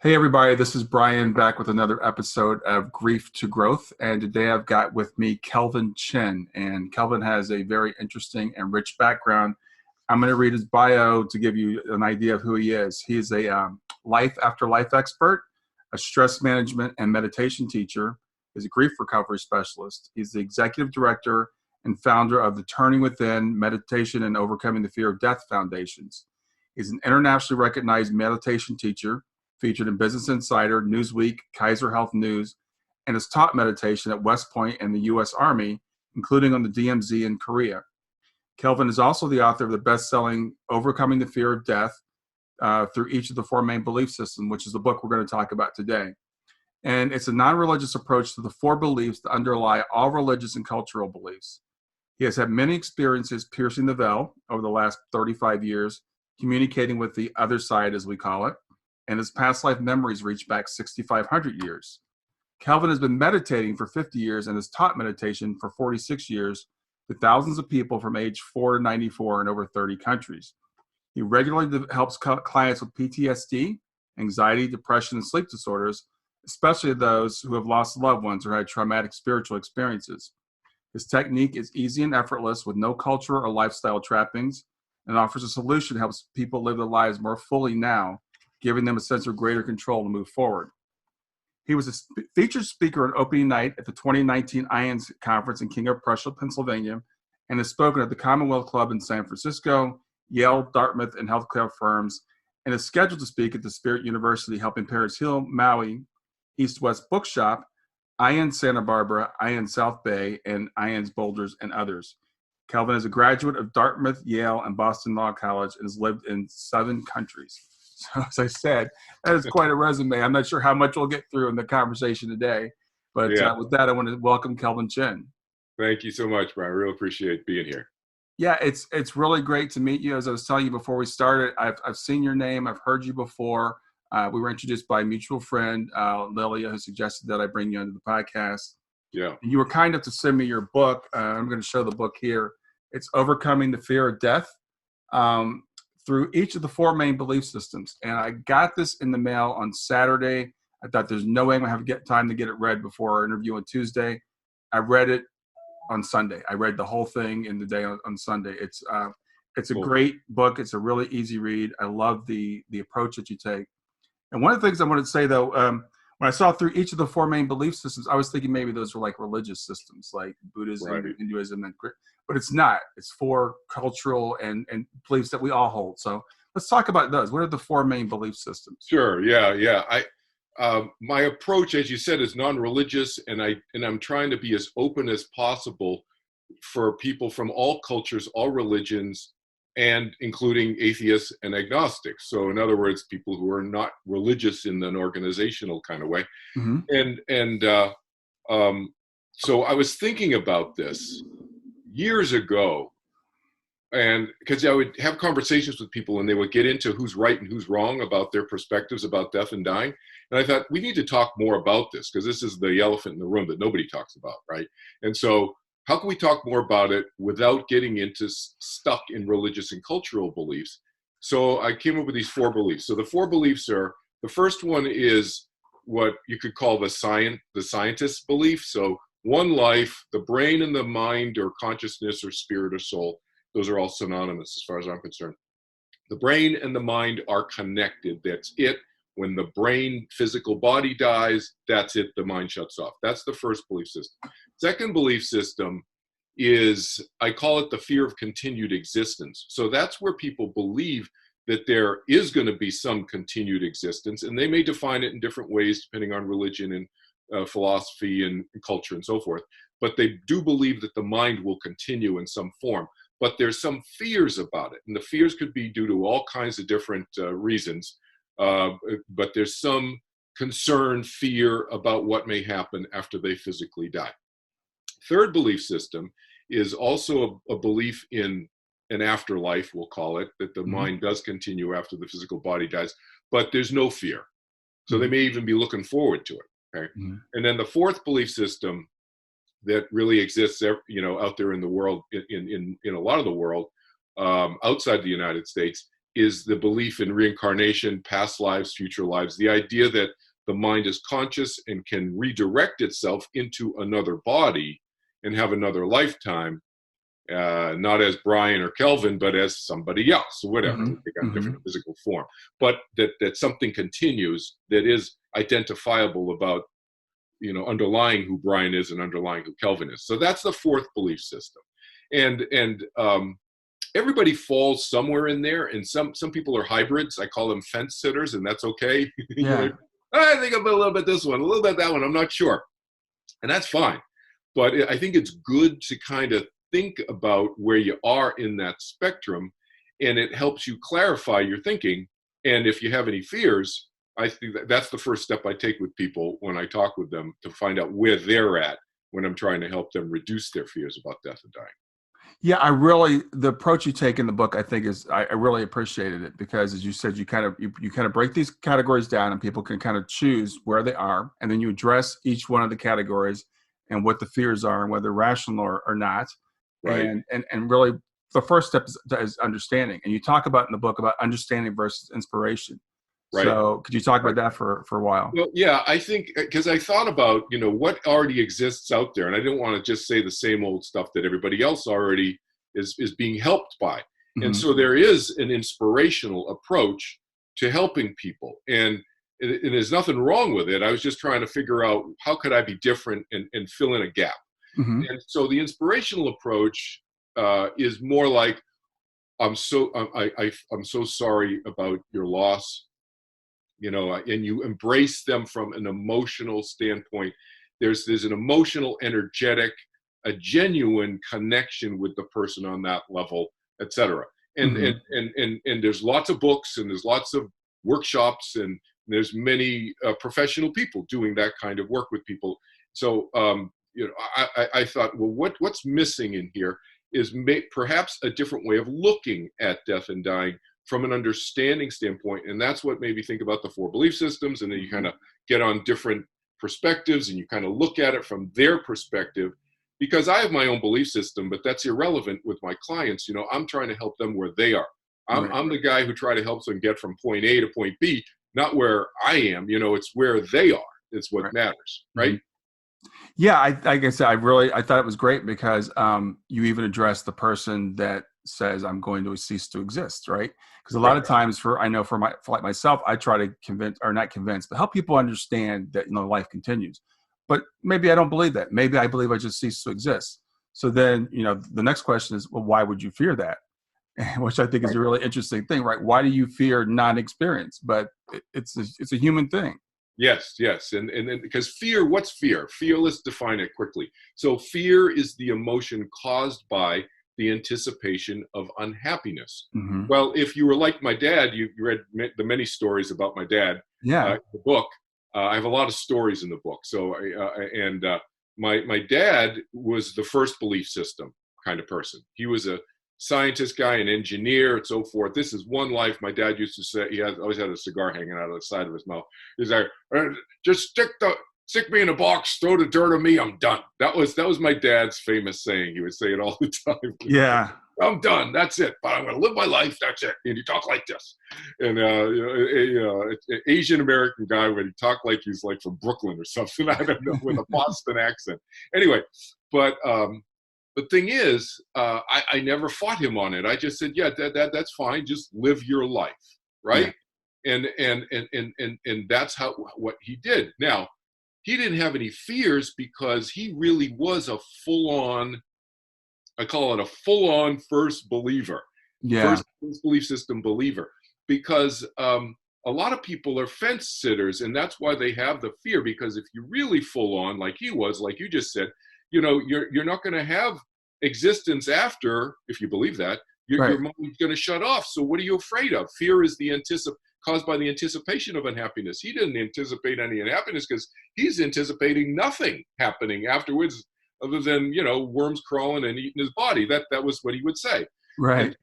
Hey everybody, this is Brian back with another episode of Grief to Growth. And today I've got with me Kelvin Chin. And Kelvin has a very interesting and rich background. I'm going to read his bio to give you an idea of who he is. He is a life after life expert, a stress management and meditation teacher. He's a grief recovery specialist. He's the executive director and founder of the Turning Within Meditation and Overcoming the Fear of Death Foundations. He's an internationally recognized meditation teacher, featured in Business Insider, Newsweek, Kaiser Health News, and has taught meditation at West Point and the U.S. Army, including on the DMZ in Korea. Kelvin is also the author of the best-selling Overcoming the Fear of Death through each of the four main belief systems, which is the book we're going to talk about today. And it's a non-religious approach to the four beliefs that underlie all religious and cultural beliefs. He has had many experiences piercing the veil over the last 35 years, communicating with the other side, as we call it, and his past life memories reach back 6,500 years. Kelvin has been meditating for 50 years and has taught meditation for 46 years to thousands of people from age 4 to 94 in over 30 countries. He regularly helps clients with PTSD, anxiety, depression, and sleep disorders, especially those who have lost loved ones or had traumatic spiritual experiences. His technique is easy and effortless with no culture or lifestyle trappings, and offers a solution that helps people live their lives more fully now, giving them a sense of greater control to move forward. He was a featured speaker on opening night at the 2019 IANS conference in King of Prussia, Pennsylvania, and has spoken at the Commonwealth Club in San Francisco, Yale, Dartmouth, and healthcare firms, and is scheduled to speak at the Spirit University Helping Parents Heal Maui, East-West Bookshop, IANS Santa Barbara, IANS South Bay, and IANS Boulders, and others. Kelvin is a graduate of Dartmouth, Yale, and Boston Law College and has lived in 7 countries. So as I said, that is quite a resume. I'm not sure how much we'll get through in the conversation today, but with that, I want to welcome Kelvin Chin. Thank you so much, Brian. I really appreciate being here. Yeah, it's really great to meet you. As I was telling you before we started, I've seen your name. I've heard you before. We were introduced by a mutual friend, Lilia, who suggested that I bring you onto the podcast. Yeah. And you were kind enough to send me your book. I'm going to show the book here. It's Overcoming the Fear of Death. Through each of the four main belief systems. And I got this in the mail on Saturday. I thought there's no way I'm going to have time to get it read before our interview on Tuesday. I read it on Sunday. I read the whole thing in the day on Sunday. It's a great book. It's a really easy read. I love the approach that you take. And one of the things I wanted to say, though, when I saw through each of the four main belief systems, I was thinking maybe those were like religious systems, like Buddhism, right, Hinduism, and but it's not. It's four cultural and beliefs that we all hold. So let's talk about those. What are the four main belief systems? Sure. Yeah. My approach, as you said, is non-religious, and I'm trying to be as open as possible for people from all cultures, all religions, and including atheists and agnostics. So in other words, people who are not religious in an organizational kind of way. Mm-hmm. So I was thinking about this years ago, and because I would have conversations with people and they would get into who's right and who's wrong about their perspectives about death and dying. And I thought, we need to talk more about this because this is the elephant in the room that nobody talks about, right? And so how can we talk more about it without getting into stuck in religious and cultural beliefs? So I came up with these four beliefs. So the four beliefs are, the first one is what you could call the scientist's belief. So one life, the brain and the mind or consciousness or spirit or soul, those are all synonymous as far as I'm concerned. The brain and the mind are connected. That's it. When the brain, physical body dies, that's it. The mind shuts off. That's the first belief system. Second belief system is, I call it the fear of continued existence. So that's where people believe that there is going to be some continued existence, and they may define it in different ways depending on religion and philosophy and culture and so forth. But they do believe that the mind will continue in some form. But there's some fears about it, and the fears could be due to all kinds of different reasons. But there's some concern, fear about what may happen after they physically die. Third belief system is also a belief in an afterlife, we'll call it, that the mind does continue after the physical body dies, but there's no fear. So they may even be looking forward to it. Okay? And then the fourth belief system that really exists, out there in the world, in a lot of the world, outside the United States, is the belief in reincarnation, past lives, future lives, the idea that the mind is conscious and can redirect itself into another body and have another lifetime, not as Brian or Kelvin, but as somebody else, whatever, Mm-hmm. take on a Mm-hmm. different physical form. But that something continues that is identifiable about, underlying who Brian is and underlying who Kelvin is. So that's the fourth belief system. And everybody falls somewhere in there, and some people are hybrids. I call them fence sitters, and that's okay. Yeah. I think I'm a little bit this one, a little bit that one, I'm not sure. And that's fine. But I think it's good to kind of think about where you are in that spectrum, and it helps you clarify your thinking. And if you have any fears, I think that's the first step I take with people when I talk with them, to find out where they're at when I'm trying to help them reduce their fears about death and dying. Yeah, the approach you take in the book, I think I really appreciated it, because as you said, you kind of break these categories down, and people can kind of choose where they are, and then you address each one of the categories and what the fears are and whether rational or not. Right. And really the first step is understanding. And you talk about in the book about understanding versus inspiration. Right. So could you talk about that for a while? Well, yeah, I think, because I thought about, what already exists out there, and I didn't want to just say the same old stuff that everybody else already is being helped by. Mm-hmm. And so there is an inspirational approach to helping people. And there's nothing wrong with it. I was just trying to figure out how could I be different and fill in a gap. Mm-hmm. And so the inspirational approach is more like, I'm so sorry about your loss. And you embrace them from an emotional standpoint. There's an emotional, energetic, a genuine connection with the person on that level, etc. And, Mm-hmm. and there's lots of books, and there's lots of workshops, and there's many professional people doing that kind of work with people. So I thought, well, what's missing in here is perhaps a different way of looking at death and dying from an understanding standpoint. And that's what made me think about the four belief systems. And then you kind of get on different perspectives, and you kind of look at it from their perspective, because I have my own belief system, but that's irrelevant with my clients. I'm trying to help them where they are. I'm the guy who try to help them get from point A to point B, not where I am. It's where they are. It's what matters, right? Yeah, like I said, I thought it was great, because you even address the person that says I'm going to cease to exist, right? Because a lot of times, for myself, I try to convince, or not convince, but help people understand that life continues. But maybe I don't believe that. Maybe I believe I just cease to exist. So then the next question is, well, why would you fear that? Which I think is a really interesting thing, right? Why do you fear non-experience? But it's a human thing. Yes. And because fear, what's fear? Fear, let's define it quickly. So fear is the emotion caused by the anticipation of unhappiness. Mm-hmm. Well, if you were like my dad, you read the many stories about my dad. Yeah. The book. I have a lot of stories in the book. So, my dad was the first belief system kind of person. He was a scientist guy, an engineer, and so forth. This is one life. My dad used to say, he always had a cigar hanging out of the side of his mouth. He's like, just stick me in a box, throw the dirt on me, I'm done. That was my dad's famous saying. He would say it all the time. Yeah. I'm done. That's it. But I'm going to live my life. That's it. And you talk like this. And Asian American guy, when he talked like he's like from Brooklyn or something, I don't know, with a Boston accent. Anyway, but the thing is, I never fought him on it. I just said, yeah, that's fine. Just live your life, right? Yeah. And that's what he did. Now, he didn't have any fears, because he really was a full-on, I call it a full-on first believer, first belief system believer, because a lot of people are fence sitters, and that's why they have the fear. Because if you're really full-on, like he was, like you just said, you're not going to have existence after, if you believe that. Your mind's going to shut off. So what are you afraid of? Fear is caused by the anticipation of unhappiness. He didn't anticipate any unhappiness, because he's anticipating nothing happening afterwards, other than worms crawling and eating his body. That was what he would say. Right.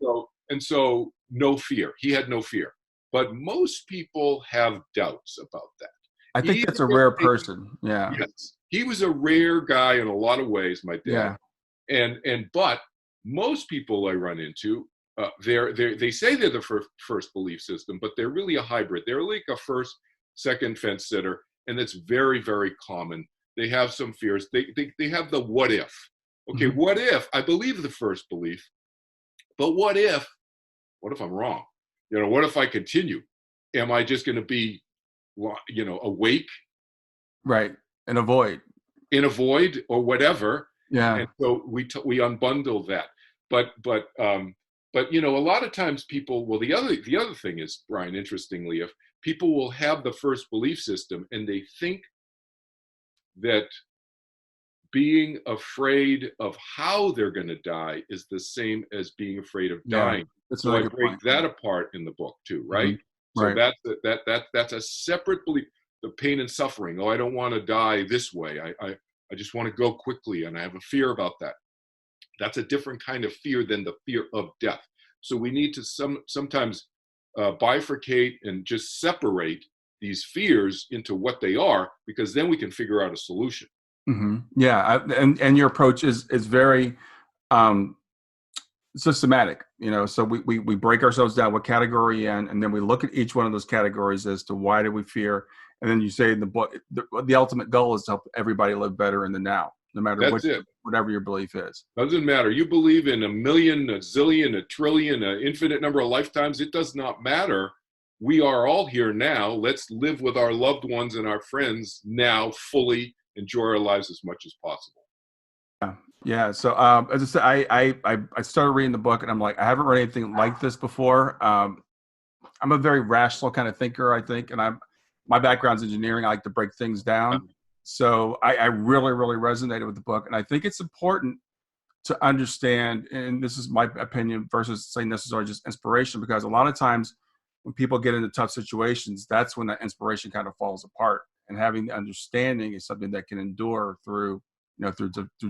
And so no fear. He had no fear. But most people have doubts about that. I think that's a rare person. Yeah. Yes. He was a rare guy in a lot of ways, my dad. Yeah. But most people I run into they say they're the first belief system, but they're really a hybrid. They're like a first, second fence sitter, and it's very, very common. They have some fears. They have the what if. Okay, Mm-hmm. what if I believe the first belief, but what if I'm wrong? What if I continue? Am I just going to be, awake Right. And avoid. in a void or whatever? Yeah. And so we unbundle that. But a lot of times people, well, the other thing is, Brian, interestingly, if people will have the first belief system and they think that being afraid of how they're going to die is the same as being afraid of Yeah. dying. That's a So really I good break point. that apart in the book too, right? Mm-hmm. So Right. that's a separate belief. The pain and suffering. Oh, I don't want to die this way. I just want to go quickly, and I have a fear about that. That's a different kind of fear than the fear of death. So we need to sometimes bifurcate and just separate these fears into what they are, because then we can figure out a solution. Mm-hmm. Yeah. And your approach is very um, systematic, so we break ourselves down what category in, and then we look at each one of those categories as to why do we fear. And then you say in the book, the ultimate goal is to help everybody live better in the now, no matter That's it. whatever your belief is. Doesn't matter. You believe in a million, a zillion, a trillion, an infinite number of lifetimes. It does not matter. We are all here now. Let's live with our loved ones and our friends now, fully enjoy our lives as much as possible. Yeah. So as I said, I started reading the book, and I'm like, I haven't read anything like this before. I'm a very rational kind of thinker, I think, and my background's engineering. I like to break things down. So I really, really resonated with the book, and I think it's important to understand, and this is my opinion versus saying necessarily just inspiration, because a lot of times when people get into tough situations, that's when that inspiration kind of falls apart. And having the understanding is something that can endure through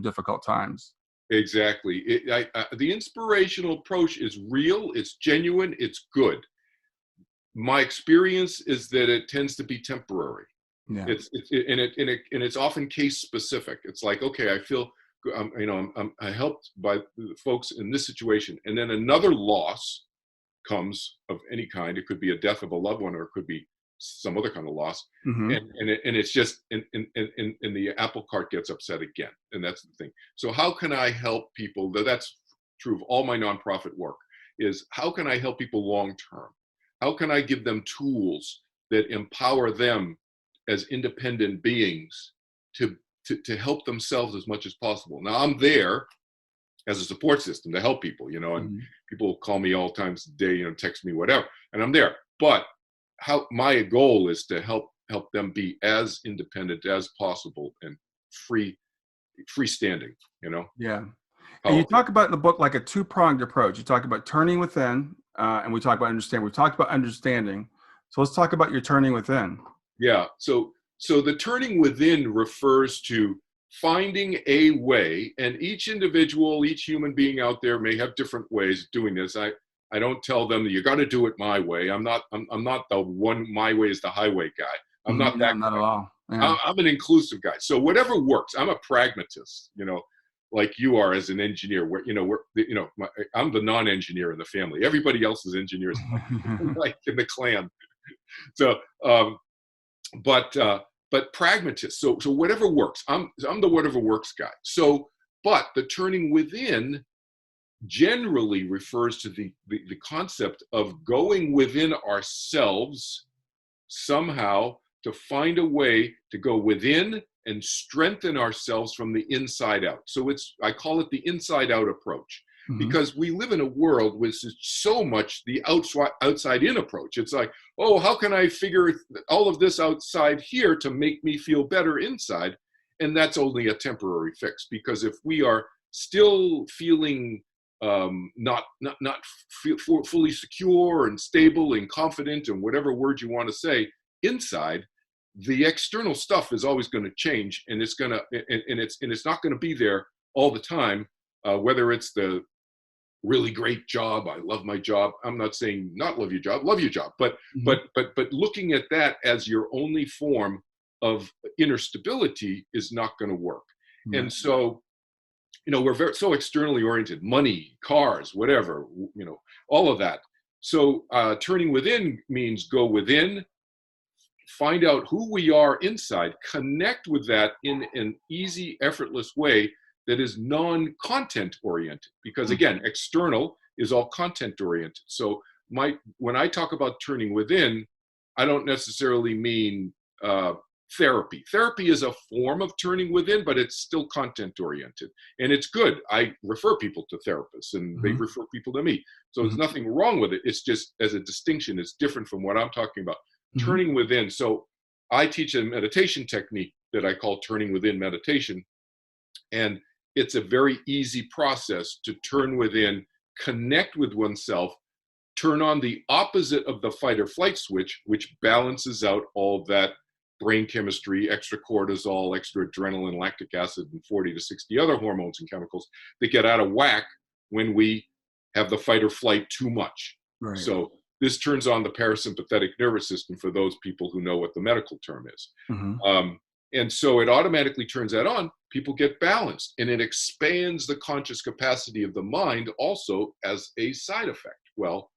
difficult times. Exactly. The inspirational approach is real. It's genuine. It's good. My experience is that it tends to be temporary. Yeah. It's often case specific. It's like, okay, I feel, I helped by folks in this situation, and then another loss comes of any kind. It could be a death of a loved one, or it could be some other kind of loss. Mm-hmm. And it's just, and the apple cart gets upset again. And that's the thing. So how can I help people? That's true of all my nonprofit work, is how can I help people long term? How can I give them tools that empower them as independent beings to help themselves as much as possible? Now, I'm there as a support system to help people, and Mm-hmm. people call me all times a day, text me, whatever, and I'm there. But how my goal is to help them be as independent as possible and freestanding, Yeah. And you talk about in the book like a two-pronged approach. You talk about turning within, and we talk about understanding. We've talked about understanding. So let's talk about your turning within. Yeah. So the turning within refers to finding a way, and each individual, each human being out there may have different ways of doing this. I don't tell them that you got to do it my way. I'm not the one, my way is the highway guy. I'm not that not guy. at all. Yeah. I'm an inclusive guy. So whatever works. I'm a pragmatist, like you are as an engineer. I'm the non-engineer in the family. Everybody else is engineers, like in the clan. So, but pragmatist. So whatever works. I'm the whatever works guy. So, but the turning within generally refers to the concept of going within ourselves somehow to find a way to go within and strengthen ourselves from the inside out. So I call it the inside out approach, because we live in a world with so much the outside in approach. It's like, oh, how can I figure all of this outside here to make me feel better inside? And that's only a temporary fix, because if we are still feeling not fully secure and stable and confident, and whatever word you want to say, inside, the external stuff is always going to change, and it's not going to be there all the time. Whether it's the really great job, I love my job. I'm not saying not love your job, but looking at that as your only form of inner stability is not going to work. And so we're so externally oriented, money, cars, whatever, all of that. So turning within means go within, find out who we are inside, connect with that in an easy, effortless way that is non-content oriented. Because again, external is all content oriented. So when I talk about turning within, I don't necessarily mean therapy. Therapy is a form of turning within, but it's still content oriented. And it's good. I refer people to therapists and they refer people to me. So there's nothing wrong with it. It's just, as a distinction, it's different from what I'm talking about. Turning within. So I teach a meditation technique that I call turning within meditation. And it's a very easy process to turn within, connect with oneself, turn on the opposite of the fight or flight switch, which balances out all that brain chemistry, extra cortisol, extra adrenaline, lactic acid, and 40 to 60 other hormones and chemicals that get out of whack when we have the fight or flight too much. Right. So this turns on the parasympathetic nervous system for those people who know what the medical term is. And so it automatically turns that on. People get balanced, and it expands the conscious capacity of the mind also as a side effect. Well,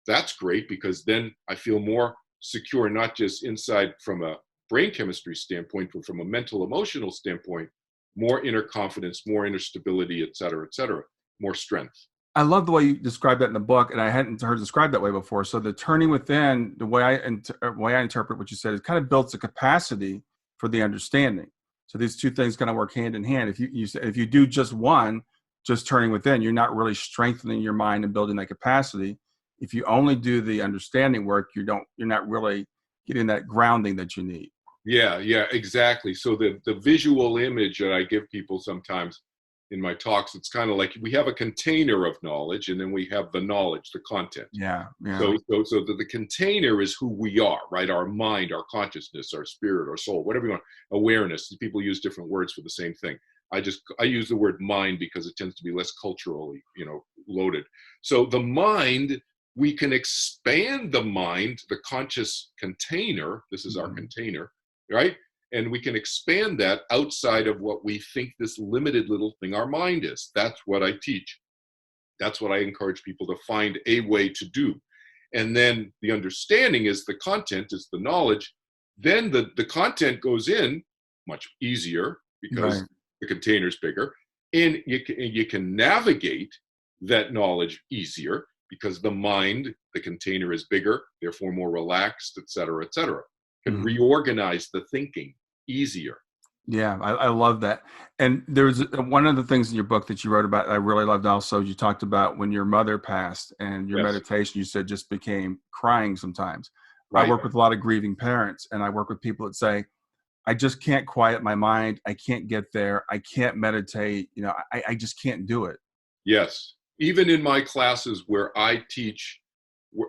that's great, because then I feel more secure, not just inside from a brain chemistry standpoint, but from a mental, emotional standpoint, more inner confidence, more inner stability, et cetera, more strength. I love the way you described that in the book, and I hadn't heard described that way before. So the turning within, the way I interpret what you said, it kind of builds the capacity for the understanding. So these two things kind of work hand in hand. If you do just one, just turning within, you're not really strengthening your mind and building that capacity. If you only do the understanding work, you're not really getting that grounding that you need. Yeah, exactly. So the visual image that I give people sometimes in my talks, it's kind of like we have a container of knowledge, and then we have the knowledge, the content. Yeah. So the container is who we are, right? Our mind, our consciousness, our spirit, our soul, whatever you want. Awareness. People use different words for the same thing. I use the word mind because it tends to be less culturally, loaded. So the mind, we can expand the mind, the conscious container. This is our container, right? And we can expand that outside of what we think this limited little thing our mind is. That's what I teach. That's what I encourage people to find a way to do. And then the understanding is the content, is the knowledge. Then the content goes in much easier because the container's bigger. And you can navigate that knowledge easier because the mind, the container is bigger, therefore more relaxed, et cetera, can reorganize the thinking easier. Yeah, I love that. And there's one of the things in your book that you wrote about that I really loved also. You talked about when your mother passed and your meditation, you said, just became crying sometimes. Right. I work with a lot of grieving parents, and I work with people that say, I just can't quiet my mind. I can't get there. I can't meditate. I just can't do it. Yes. Even in my classes where I teach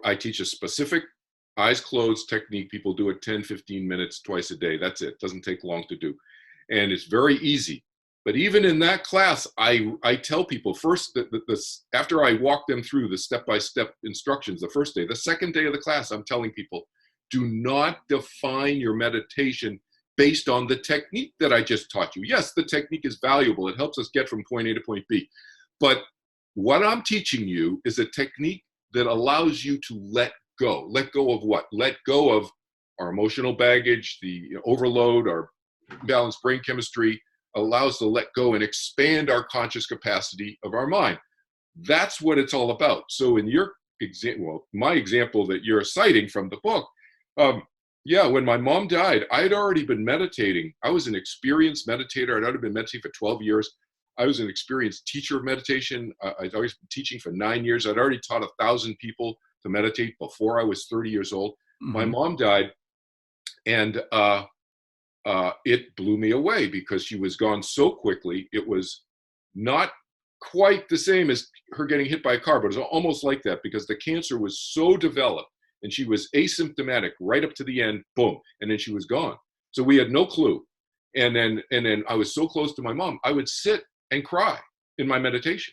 a specific eyes closed technique. People do it 10, 15 minutes twice a day. That's it. Doesn't take long to do. And it's very easy. But even in that class, I tell people first that after I walk them through the step-by-step instructions the first day, the second day of the class, I'm telling people, do not define your meditation based on the technique that I just taught you. Yes, the technique is valuable. It helps us get from point A to point B. But what I'm teaching you is a technique that allows you to let go. Let go of what? Let go of our emotional baggage, the overload, our imbalanced brain chemistry, allows to let go and expand our conscious capacity of our mind. That's what it's all about. So in your example, my example that you're citing from the book, when my mom died, I had already been meditating. I was an experienced meditator. I'd already been meditating for 12 years. I was an experienced teacher of meditation. I'd always been teaching for 9 years. I'd already taught 1,000 people to meditate before I was 30 years old. My mom died, and it blew me away because she was gone so quickly. It was not quite the same as her getting hit by a car, but it was almost like that because the cancer was so developed and she was asymptomatic right up to the end, boom, and then she was gone. So we had no clue. And then I was so close to my mom, I would sit and cry in my meditation.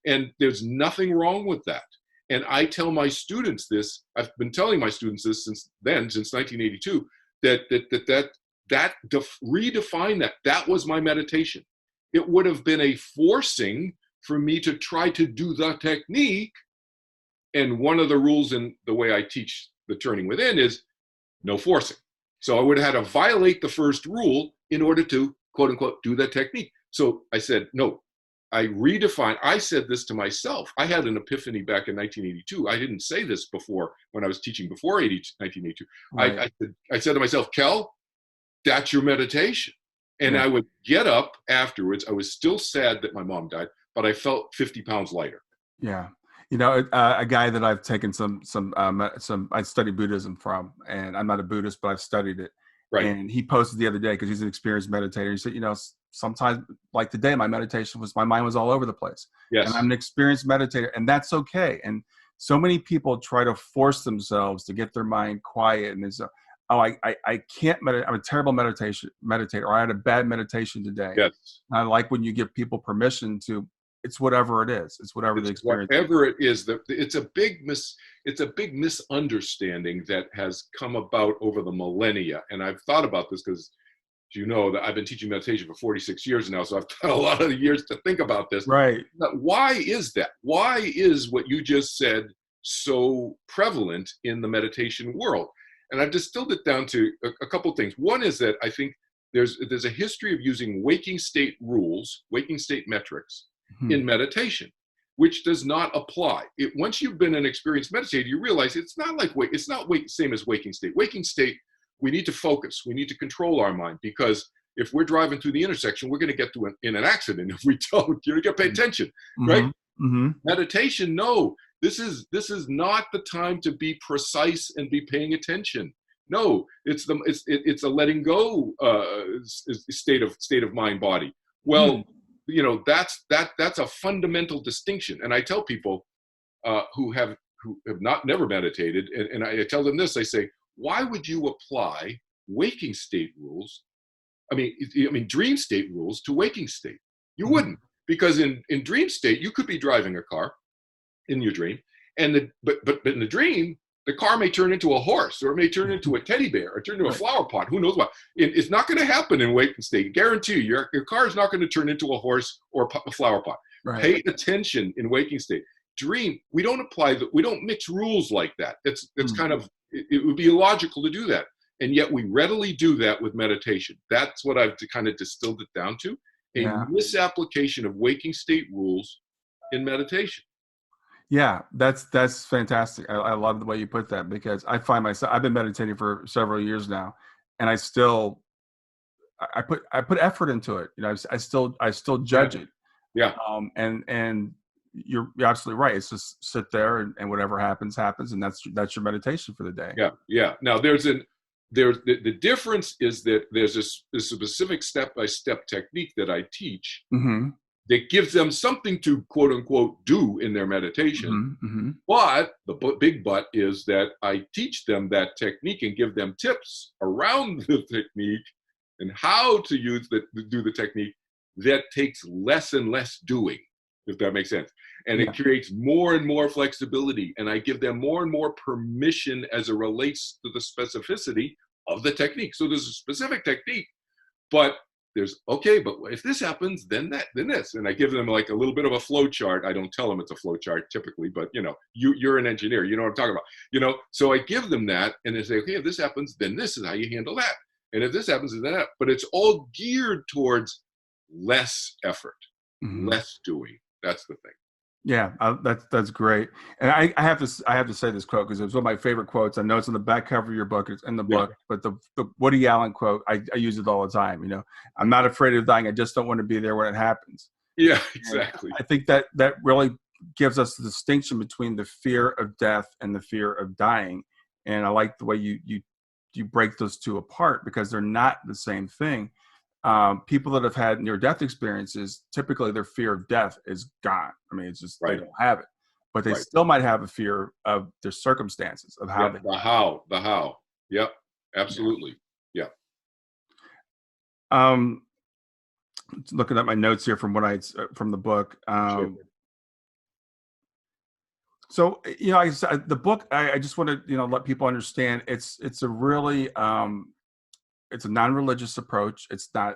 And there's nothing wrong with that. And I tell my students this, I've been telling my students this since 1982, redefine that. That was my meditation. it would have been a forcing for me to try to do the technique. And one of the rules in the way I teach the turning within is no forcing. So I would have had to violate the first rule in order to, quote unquote, do that technique. So I said, no, I said this to myself. I had an epiphany back in 1982. I didn't say this before when I was teaching before 1982. Right. I said to myself, Kel, that's your meditation. And Yeah. I would get up afterwards. I was still sad that my mom died, but I felt 50 pounds lighter. Yeah. A guy that I've taken I study Buddhism from, and I'm not a Buddhist, but I've studied it. Right. And he posted the other day, because he's an experienced meditator. He said, sometimes, like today, my mind was all over the place. Yes. And I'm an experienced meditator, and that's okay. And so many people try to force themselves to get their mind quiet, and there's I can't meditate. I'm a terrible meditator, or I had a bad meditation today. Yes. I like when you give people permission to. It's whatever it is. It's whatever the experience. Whatever it is, it's a big misunderstanding that has come about over the millennia. And I've thought about this because, you know, that I've been teaching meditation for 46 years now, so I've had a lot of years to think about this. Right. But why is that? Why is what you just said so prevalent in the meditation world? And I've distilled it down to a couple things. One is that I think there's a history of using waking state rules, waking state metrics, in meditation, which does not apply. Once you've been an experienced meditator, you realize it's not same as waking state. Waking state, we need to focus. We need to control our mind, because if we're driving through the intersection, we're going to get in an accident if we don't. You're going to pay attention, right? Mm-hmm. Meditation, no. This is not the time to be precise and be paying attention. No, it's a letting go state of mind body. Well. You know, that's a fundamental distinction. And I tell people who have never meditated, and I tell them this. I say, why would you apply waking state rules? I mean dream state rules to waking state. You wouldn't, because in dream state you could be driving a car in your dream, but in the dream, the car may turn into a horse, or it may turn into a teddy bear, or turn into a flower pot. Who knows what? It's not going to happen in waking state. Guarantee you, your car is not going to turn into a horse or a flower pot. Right. Pay attention in waking state. Dream, we don't mix rules like that. It's kind of, it would be illogical to do that. And yet we readily do that with meditation. That's what I've kind of distilled it down to. A misapplication of waking state rules in meditation. Yeah, that's fantastic. I love the way you put that, because I find myself, I've been meditating for several years now, and I put effort into it. You know, I still judge it. Yeah. And you're absolutely right. It's just sit there and whatever happens, and that's your meditation for the day. Yeah. Yeah. Now the difference is that there's a specific step-by-step technique that I teach. That gives them something to, quote unquote, do in their meditation. But the big but is that I teach them that technique and give them tips around the technique and how to do the technique that takes less and less doing, if that makes sense. And it creates more and more flexibility. And I give them more and more permission as it relates to the specificity of the technique. So there's a specific technique, but but if this happens, then this. And I give them like a little bit of a flow chart. I don't tell them it's a flow chart typically, but you're an engineer, you know what I'm talking about, so I give them that, and they say, okay, if this happens, then this is how you handle that. And if this happens, then that. But it's all geared towards less effort, less doing. That's the thing. Yeah, that's great. And I have to say this quote, because it was one of my favorite quotes. I know it's on the back cover of your book. It's in the book, but the Woody Allen quote, I use it all the time. I'm not afraid of dying. I just don't want to be there when it happens. Yeah, exactly. And I think that really gives us the distinction between the fear of death and the fear of dying. And I like the way you break those two apart, because they're not the same thing. People that have had near-death experiences, typically their fear of death is gone. I mean, it's just they don't have it, but they still might have a fear of their circumstances, of how the how. Yep, absolutely. Yeah. Looking at my notes here from from the book. So the book. I just want to let people understand it's a really it's a non-religious approach. It's not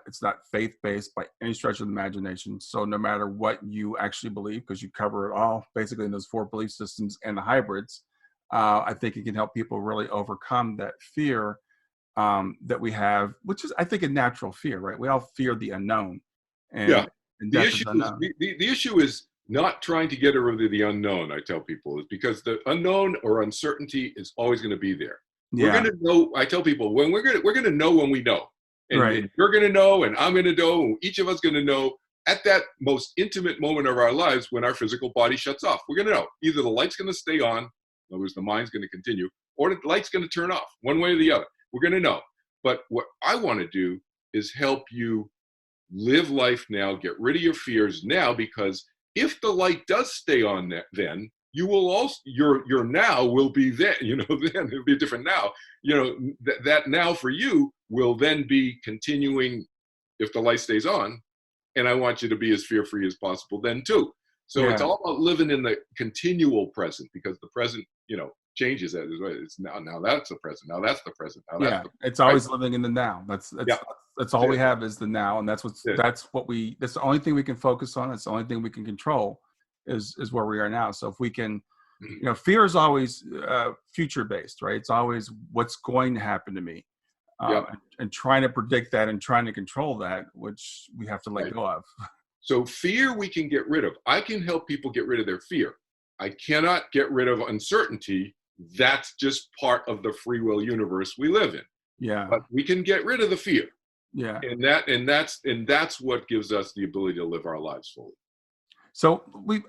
faith-based by any stretch of the imagination. So no matter what you actually believe, because you cover it all basically in those 4 belief systems and the hybrids, I think it can help people really overcome that fear that we have, which is, I think, a natural fear, right? We all fear the unknown, Yeah. and The death is issue is unknown. the issue is not trying to get rid of the unknown. I tell people is because the unknown or uncertainty is always going to be there. We're going Yeah, to know. I tell people when we're going to know when we know, right. and you're going to know, and I'm going to know, and each of us going to know at that most intimate moment of our lives when our physical body shuts off. We're going to know either the light's going to stay on, in other words, the mind's going to continue, or the light's going to turn off, one way or the other. We're going to know. But what I want to do is help you live life now, get rid of your fears now, because if the light does stay on, then you will also your now will be then, then it'll be a different now. That now for you will then be continuing if the light stays on, and I want you to be as fear-free as possible then too. So it's Yeah, all about living in the continual present, because the present, changes. It's now that's the present, now that's the present, now that's yeah. the It's right. always living in the now. That's Yeah, that's that's that's all we it. have is the now, and that's That's it. that's the only thing we can focus on. It's the only thing we can control is where we are now. So if we can, fear is always future based, right? It's always what's going to happen to me, Yep. and trying to predict that and trying to control that, which we have to let Right. go of. So fear we can get rid of. I can help people get rid of their fear. I cannot get rid of uncertainty. That's just part of the free will universe we live in. Yeah, But we can get rid of the fear. yeah. And that's what gives us the ability to live our lives fully. So we've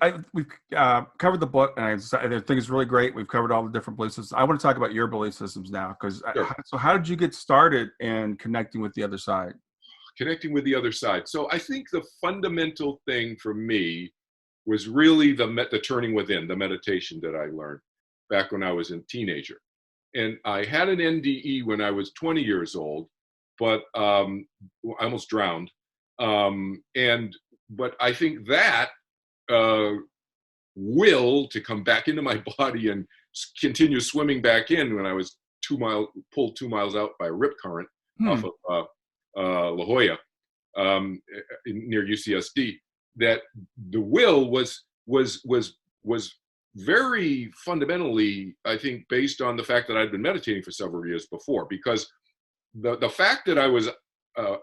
covered the book, and I think it's really great. We've covered all the different belief systems. I want to talk about your belief systems now, because Sure. so how did you get started in connecting with the other side? Connecting with the other side. So I think the fundamental thing for me was really the turning within, the meditation that I learned back when I was a teenager. And I had an NDE when I was 20 years old, but I almost drowned. But I think that uh, will to come back into my body and continue swimming back in when I was pulled 2 miles out by a rip current off Hmm. of La Jolla, near UCSD. That the will was very fundamentally, I think, based on the fact that I'd been meditating for several years before, because the fact that I was,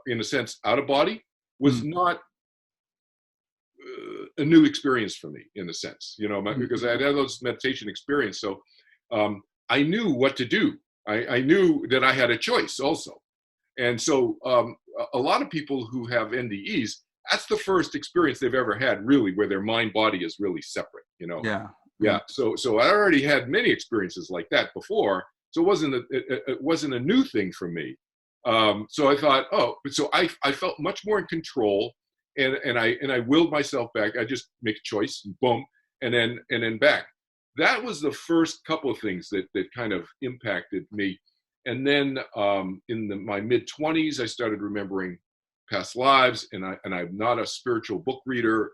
in a sense, out of body was Hmm. not a new experience for me, in a sense, Hmm. because I had those meditation experience. So I knew what to do. I knew that I had a choice also. And so a lot of people who have NDEs, that's the first experience they've ever had, really, where their mind body is really separate. Yeah. Yeah. So I already had many experiences like that before. So it wasn't a new thing for me. So I thought, so I felt much more in control, and I willed myself back. I just make a choice, and boom, and then back. That was the first couple of things that kind of impacted me. And then in my mid-20s, I started remembering past lives, and I'm not a spiritual book reader.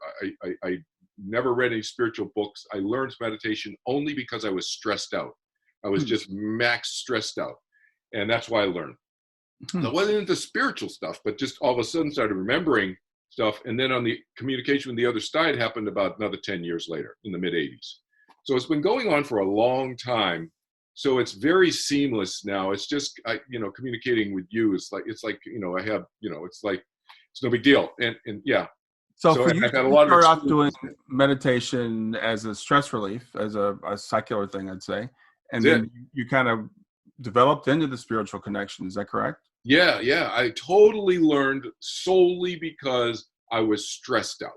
I never read any spiritual books. I learned meditation only because I was stressed out. I was Hmm. just max stressed out, and that's why I learned. Hmm. So it wasn't into spiritual stuff, but just all of a sudden started remembering stuff. And then on the communication with the other side happened about another 10 years later in the mid 80s. So it's been going on for a long time. So it's very seamless now. It's just, communicating with you is like, I have, it's like, it's no big deal. And yeah. So So for you, I've had a you lot of started off doing experiences. That's meditation as a stress relief, as a secular thing, I'd say, and it. then you kind of developed into the spiritual connection. Is that correct? Yeah, yeah. I totally learned solely because I was stressed out.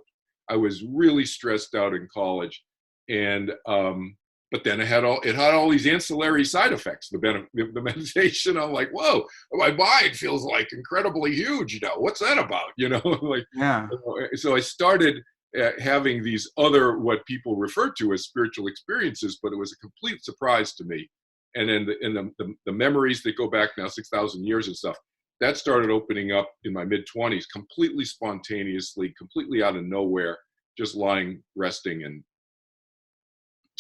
I was really stressed out in college, and but then it had all these ancillary side effects. The meditation. I'm like, whoa, my mind feels like incredibly huge. What's that about? Like, Yeah. so I started having these other, what people refer to as spiritual experiences, but it was a complete surprise to me. And then the memories that go back now 6,000 years and stuff, that started opening up in my mid-20s, completely spontaneously, completely out of nowhere, just lying, resting, and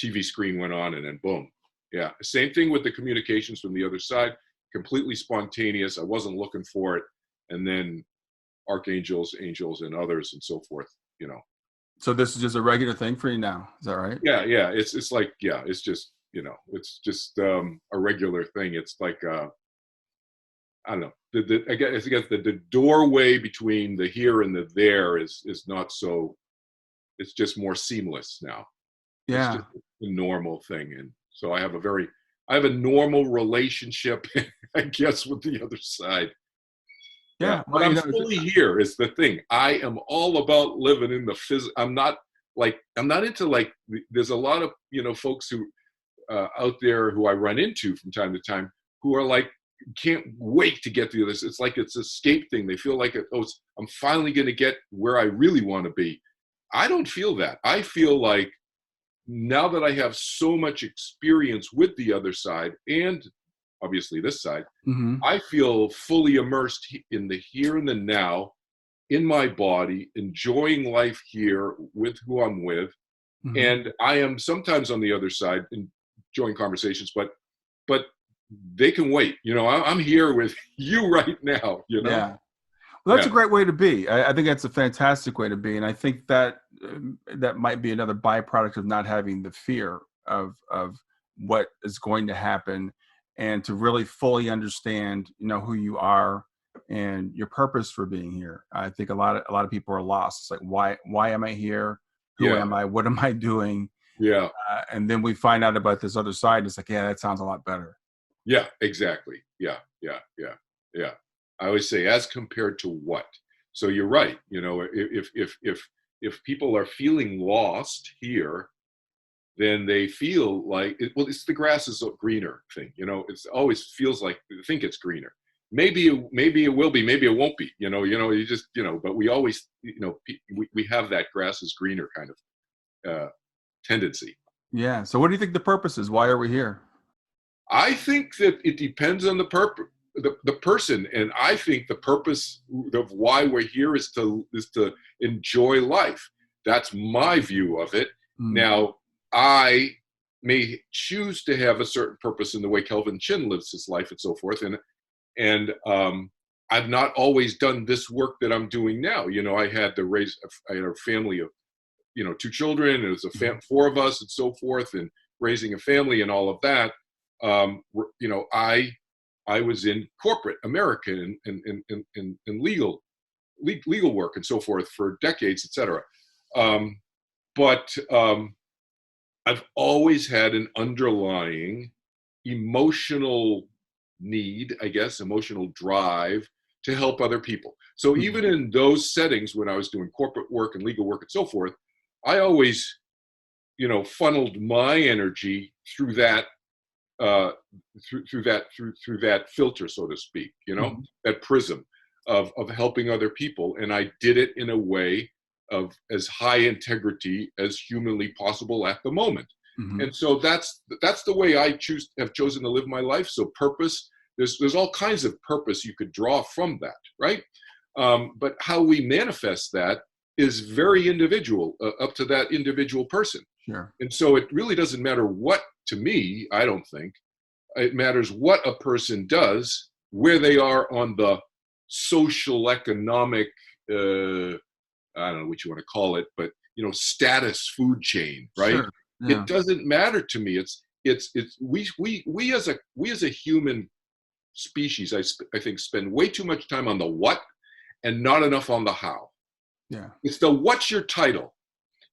TV screen went on, and then boom. Yeah. Same thing with the communications from the other side. completely spontaneous. I wasn't looking for it. And then archangels, angels, and others and so forth, you know. So this is just a regular thing for you now. Is that right? Yeah, yeah. It's like, yeah, it's just, you know, it's just a regular thing. It's like I don't know. I guess the doorway between the here and the there is not so. It's just more seamless now. It's Yeah. just a normal thing, and so I have a normal relationship, I guess, with the other side. Yeah, Yeah. but Well, I'm fully here is the thing. I am all about living in the I'm not into like. There's a lot of folks who out there who I run into from time to time who are like can't wait to get to this. It's like it's an escape thing. They feel like I'm finally going to get where I really want to be. I don't feel that. I feel like now that I have so much experience with the other side and obviously this side, hmm I feel fully immersed in the here and the now, in my body, enjoying life here with who I'm with. hmm And I am sometimes on the other side enjoying conversations, but they can wait. I'm here with you right now, Yeah. Well, that's a Yeah. great way to be. I think that's a fantastic way to be, and I think that that might be another byproduct of not having the fear of what is going to happen, and to really fully understand, who you are and your purpose for being here. I think a lot of people are lost. It's like, why am I here? Who Yeah. am I? What am I doing? Yeah. And then we find out about this other side. It's like, yeah, that sounds a lot better. Yeah, exactly. Yeah, yeah, yeah, yeah. I always say, as compared to what? So you're right. If people are feeling lost here, then they feel like well, it's the grass is greener thing. It's always feels like they think it's greener. Maybe it will be. Maybe it won't be. You just But we always we have that grass is greener kind of tendency. Yeah. So, what do you think the purpose is? Why are we here? I think that it depends on the person, and I think the purpose of why we're here is to enjoy life. That's my view of it. Mm, Now, I may choose to have a certain purpose in the way Kelvin Chin lives his life and so forth, and I've not always done this work that I'm doing now. I had a family of 2 children. It was four of us and so forth, and raising a family and all of that. I was in corporate America and legal work and so forth for decades, etc. But I've always had an underlying emotional need, I guess, emotional drive to help other people. So mm, even in those settings, when I was doing corporate work and legal work and so forth, I always, funneled my energy through that through that filter, so to speak, mhm, that prism of helping other people, and I did it in a way of as high integrity as humanly possible at the moment. mhm. And so that's the way I have chosen to live my life. So purpose, there's all kinds of purpose you could draw from that, right? But how we manifest that is very individual, up to that individual person. Sure. And so it really doesn't matter what, to me, I don't think, it matters what a person does, where they are on the social, economic, I don't know what you want to call it, but, status food chain, right? Sure. Yeah. It doesn't matter to me. We as a human species, I think, spend way too much time on the what and not enough on the how. Yeah. It's the what's your title?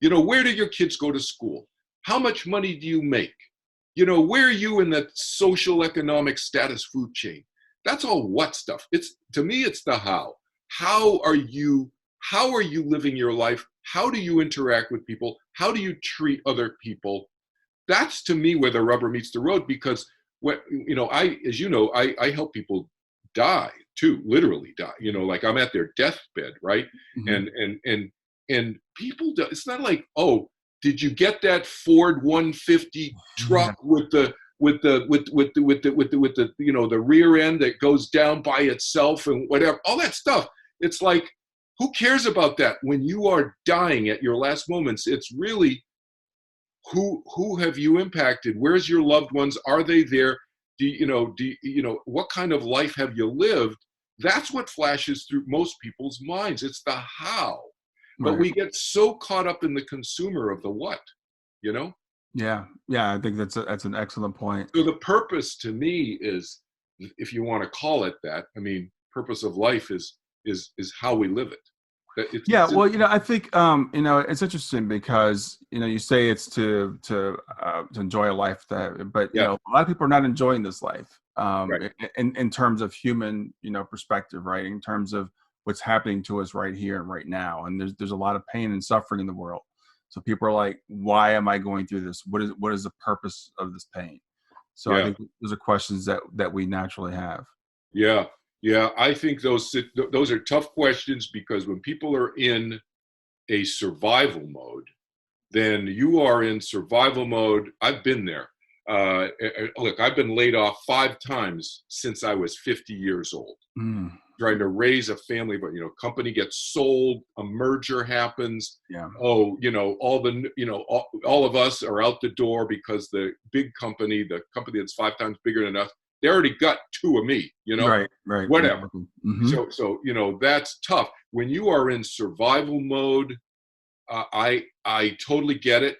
Where do your kids go to school? How much money do you make? Where are you in that social economic status food chain? That's all what stuff. To me, it's the how. How are you living your life? How do you interact with people? How do you treat other people? That's to me where the rubber meets the road, because I help people die too, literally die. Like I'm at their deathbed, right? Mhm. And people do, it's not like, oh, did you get that Ford 150 Yeah. truck with the the rear end that goes down by itself and whatever, all that stuff. It's like, who cares about that when you are dying at your last moments? It's really who have you impacted? Where's your loved ones? Are they there? what kind of life have you lived? That's what flashes through most people's minds. It's the how. But Right. we get so caught up in the consumer of the what, you know? Yeah. Yeah. I think that's an excellent point. So the purpose to me is, if you want to call it that, I mean, purpose of life is how we live it. Yeah, It's well, I think it's interesting because you say it's to enjoy a life but yeah, a lot of people are not enjoying this life right. in terms of human perspective, right? In terms of what's happening to us right here and right now, and there's a lot of pain and suffering in the world. So people are like, why am I going through this? What is the purpose of this pain? So I Yeah, think those are questions that we naturally have. yeah, yeah. I think those are tough questions, because when people are in a survival mode, then you are in survival mode. I've been there. Look, I've been laid off 5 times since I was 50 years old, Mm, trying to raise a family. But company gets sold, a merger happens. yeah. Oh, all of us are out the door because the company that's 5 times bigger than us, they already got two of me. Right. Right. Whatever. Exactly. Hmm. So that's tough when you are in survival mode. I totally get it.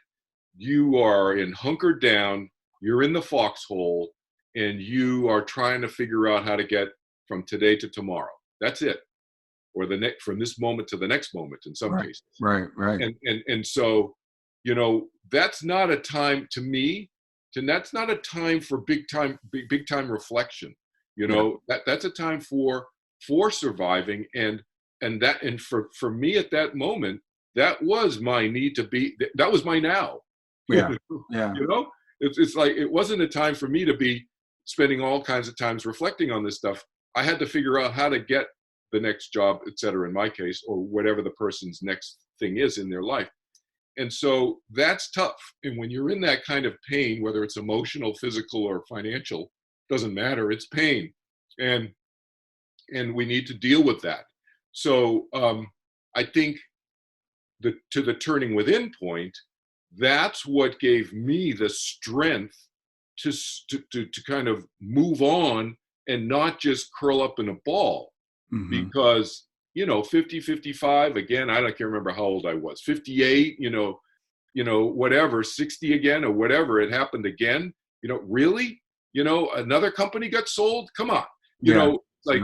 You are in hunkered down, you're in the foxhole, and you are trying to figure out how to get from today to tomorrow. That's it. Or from this moment to the next moment in some Right. cases. Right. Right. And so, that's not a time to me, and that's not a time for big time reflection. Yeah. That's a time for surviving, and for me at that moment, that was my need to be, that was my now. you Yeah. Yeah. know it's like, it wasn't a time for me to be spending all kinds of times reflecting on this stuff. I had to figure out how to get the next job, et cetera, in my case, or whatever the person's next thing is in their life. And so that's tough. And when you're in that kind of pain, whether it's emotional, physical, or financial, doesn't matter, it's pain. And we need to deal with that. So I think to the turning within point, that's what gave me the strength to kind of move on and not just curl up in a ball. Hmm. Because 50, 55, again, I don't can't remember how old I was, 58, whatever, 60 again, or whatever, it happened again. Really, another company got sold, come on. Yeah. Like,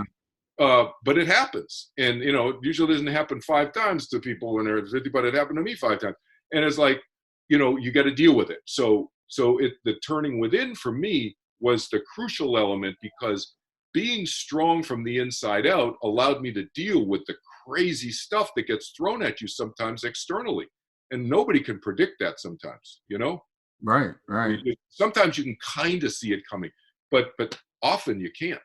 but it happens. And it usually doesn't happen 5 times to people when they're 50, but it happened to me 5 times. And it's like, you got to deal with it. So the turning within for me was the crucial element, because being strong from the inside out allowed me to deal with the crazy stuff that gets thrown at you sometimes externally. And nobody can predict that sometimes. Right. Right. Sometimes you can kind of see it coming, but often you can't.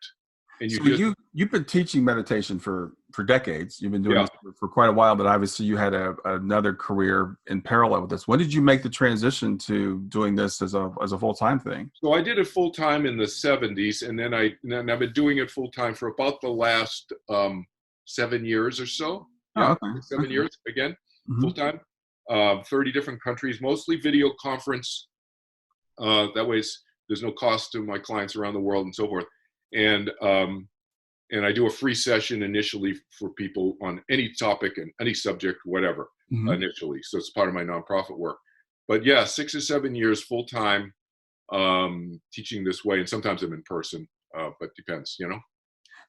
And you So just, you've been teaching meditation for decades. You've been doing yeah. this for quite a while, but obviously you had another career in parallel with this. When did you make the transition to doing this as a full-time thing? So I did it full time in the 70s, and then I've been doing it full time for about the last 7 years or so. Oh, Yeah, okay. 7 years again, Hmm. full time. 30 different countries, mostly video conference. That way, there's no cost to my clients around the world and so forth. And I do a free session initially for people on any topic and any subject, whatever, Hmm. initially. So it's part of my nonprofit work. But yeah, 6 or 7 years full time, teaching this way, and sometimes I'm in person, but depends.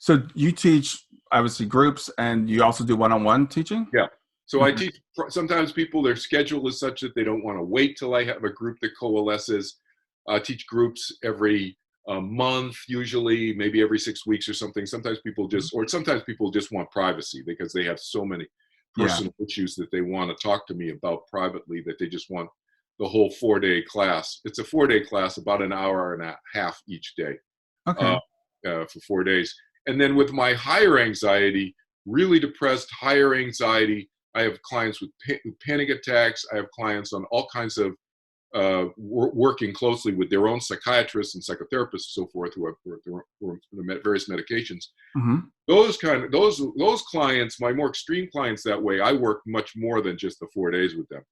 So you teach obviously groups, and you also do one-on-one teaching. Yeah. So I Okay. teach. Sometimes people, their schedule is such that they don't want to wait till I have a group that coalesces. I teach groups every month, usually, maybe every 6 weeks or something. Sometimes people just want privacy, because they have so many Yeah. personal issues that they want to talk to me about privately, that they just want the whole 4-day class. It's a 4-day class, about an hour and a half each day, Okay. uh, for 4 days. And then with my higher anxiety, really depressed, higher anxiety, I have clients with panic attacks. I have clients on all kinds of working closely with their own psychiatrists and psychotherapists and so forth, who have various medications. Hmm. Those clients, my more extreme clients, that way, I work much more than just the 4 days with them.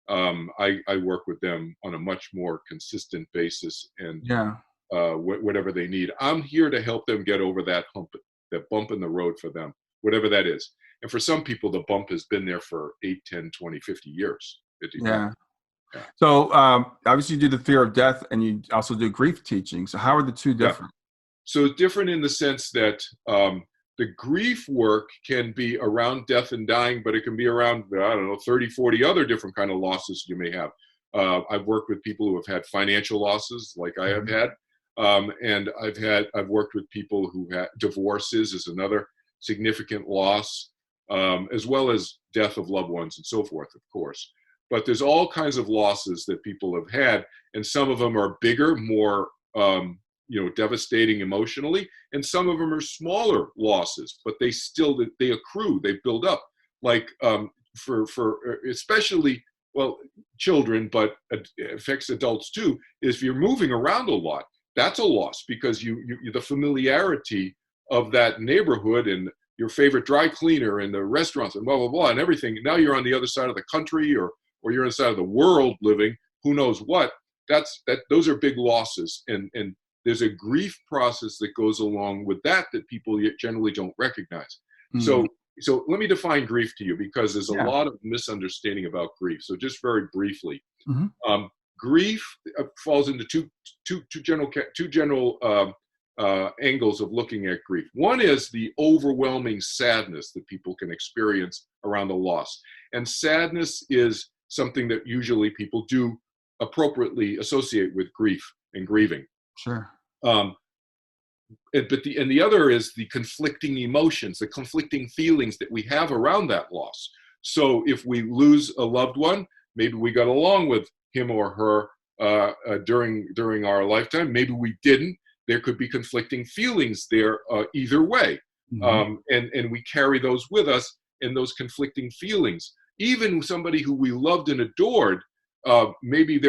I work with them on a much more consistent basis, and Yeah. whatever they need. I'm here to help them get over that hump, that bump in the road for them, whatever that is. And for some people, the bump has been there for 8, 10, 20, 50 years. Yeah. Yeah. So obviously you do the fear of death and you also do grief teaching. So how are the two different? So it's different in the sense that the grief work can be around death and dying, but it can be around, I don't know, 30, 40 other different kind of losses you may have. I've worked with people who have had financial losses like I have had. And I've worked with people who had divorces is another significant loss, as well as death of loved ones and so forth, of course. But there's all kinds of losses that people have had, and some of them are bigger, more devastating emotionally, and some of them are smaller losses, but they accrue, they build up. Like for especially, well, children, but it affects adults too. If you're moving around a lot, that's a loss, because the familiarity of that neighborhood and your favorite dry cleaner and the restaurants and blah blah blah and everything. Now you're on the other side of the country, or you're on the side of the world living, who knows what. Those are big losses, and there's a grief process that goes along with that people generally don't recognize. So let me define grief to you, because there's a lot of misunderstanding about grief. So just very briefly, grief falls into two general angles of looking at grief. One is the overwhelming sadness that people can experience around the loss, and sadness is something that usually people do appropriately associate with grief and grieving. Sure. But the other is the conflicting emotions, the conflicting feelings that we have around that loss. So if we lose a loved one, maybe we got along with him or her during our lifetime. Maybe we didn't. There could be conflicting feelings there either way, and we carry those with us, and those conflicting feelings. Even somebody who we loved and adored, maybe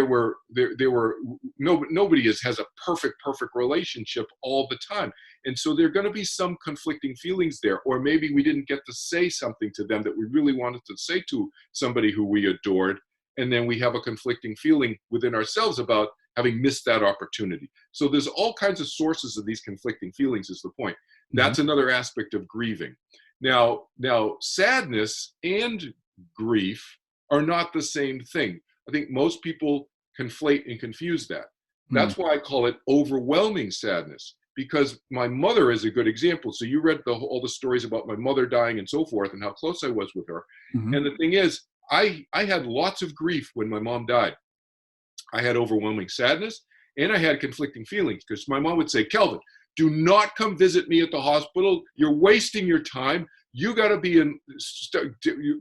nobody has a perfect relationship all the time, and so there are going to be some conflicting feelings there. Or maybe we didn't get to say something to them that we really wanted to say to somebody who we adored, and then we have a conflicting feeling within ourselves about having missed that opportunity. So there's all kinds of sources of these conflicting feelings, is the point. That's another aspect of grieving. Now sadness and grief are not the same thing. I think most people conflate and confuse that. That's why I call it overwhelming sadness, because my mother is a good example. So you read all the stories about my mother dying and so forth, and how close I was with her. And the thing is, I had lots of grief when my mom died. I had overwhelming sadness, and I had conflicting feelings, because my mom would say, "Kelvin, do not come visit me at the hospital. You're wasting your time. You got to be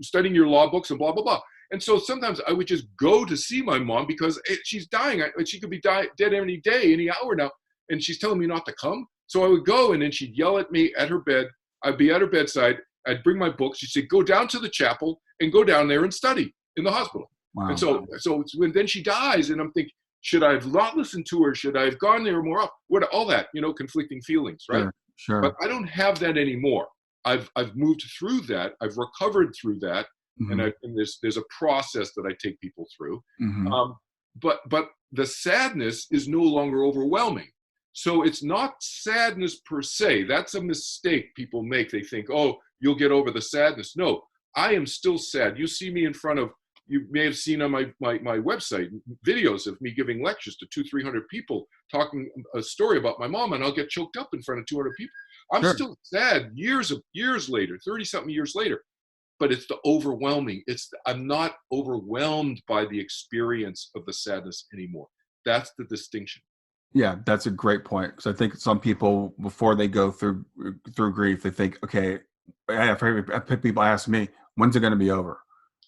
studying your law books and blah, blah, blah." And so sometimes I would just go to see my mom because she's dying. She could be dead any day, any hour now. And she's telling me not to come. So I would go, and then she'd yell at me at her bed. I'd be at her bedside. I'd bring my books. She'd say, "Go down to the chapel and go down there and study in the hospital." Wow. And so when then she dies, and I'm thinking, should I have not listened to her? Should I have gone there more often? All that, conflicting feelings, right? Sure. But I don't have that anymore. I've moved through that. I've recovered through that. And there's a process that I take people through. But the sadness is no longer overwhelming. So it's not sadness per se. That's a mistake people make. They think, "Oh, you'll get over the sadness." No, I am still sad. You see me in front of, you may have seen on my website videos of me giving lectures to 200-300 people, talking a story about my mom, and I'll get choked up in front of 200 people. I'm still sad years later, 30-something years later. But it's the overwhelming. I'm not overwhelmed by the experience of the sadness anymore. That's the distinction. Yeah, that's a great point, because I think some people, before they go through grief, they think, okay, I've heard people ask me, "When's it going to be over?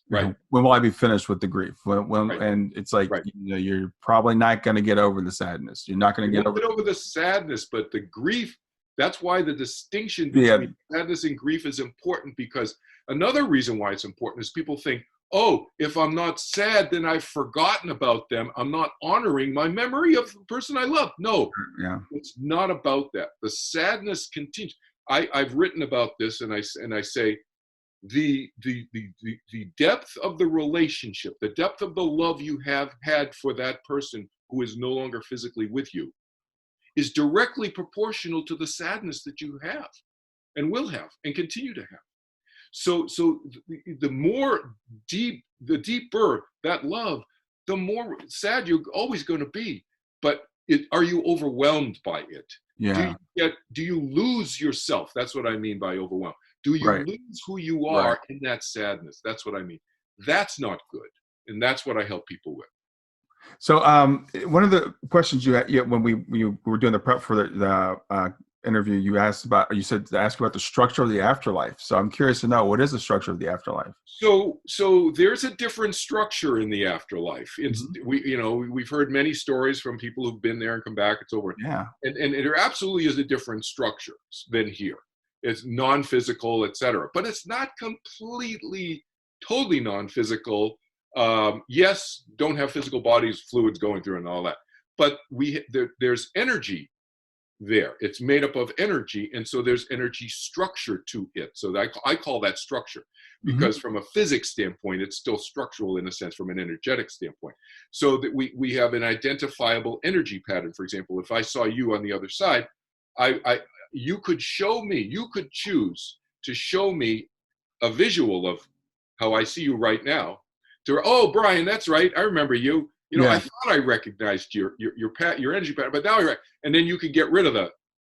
Right. When will I be finished with the grief?" Right. And it's like, right. You're probably not going to get over the sadness. You're not going to get over the sadness, but the grief. That's why the distinction between sadness and grief is important, because another reason why it's important is people think, "Oh, if I'm not sad, then I've forgotten about them. I'm not honoring my memory of the person I love." No, it's not about that. The sadness continues. I've written about this, and I say the depth of the relationship, the depth of the love you have had for that person who is no longer physically with you, is directly proportional to the sadness that you have and will have and continue to have. So the more the deeper that love, the more sad you're always going to be. But are you overwhelmed by it? Yeah. Do you lose yourself? That's what I mean by overwhelmed. Do you Right. lose who you Right. are in that sadness? That's what I mean. That's not good. And that's what I help people with. So one of the questions you had when we were doing the prep for the interview, you said to ask about the structure of the afterlife. So I'm curious to know, what is the structure of the afterlife? So there's a different structure in the afterlife. It's Mm-hmm. we've heard many stories from people who've been there and come back. It's over, Yeah. and there absolutely is a different structure than here. It's non-physical, etc. But it's not completely, totally non-physical. Yes, don't have physical bodies, fluids going through, and all that. But there's energy there. It's made up of energy, and so there's energy structure to it. So I call that structure, Mm-hmm. because from a physics standpoint, it's still structural in a sense from an energetic standpoint. So that we have an identifiable energy pattern. For example, if I saw you on the other side, you could choose to show me a visual of how I see you right now. Oh, Brian, that's right. I remember you. I Yeah. thought I recognized your energy pattern, but now you're right. And then you can get rid of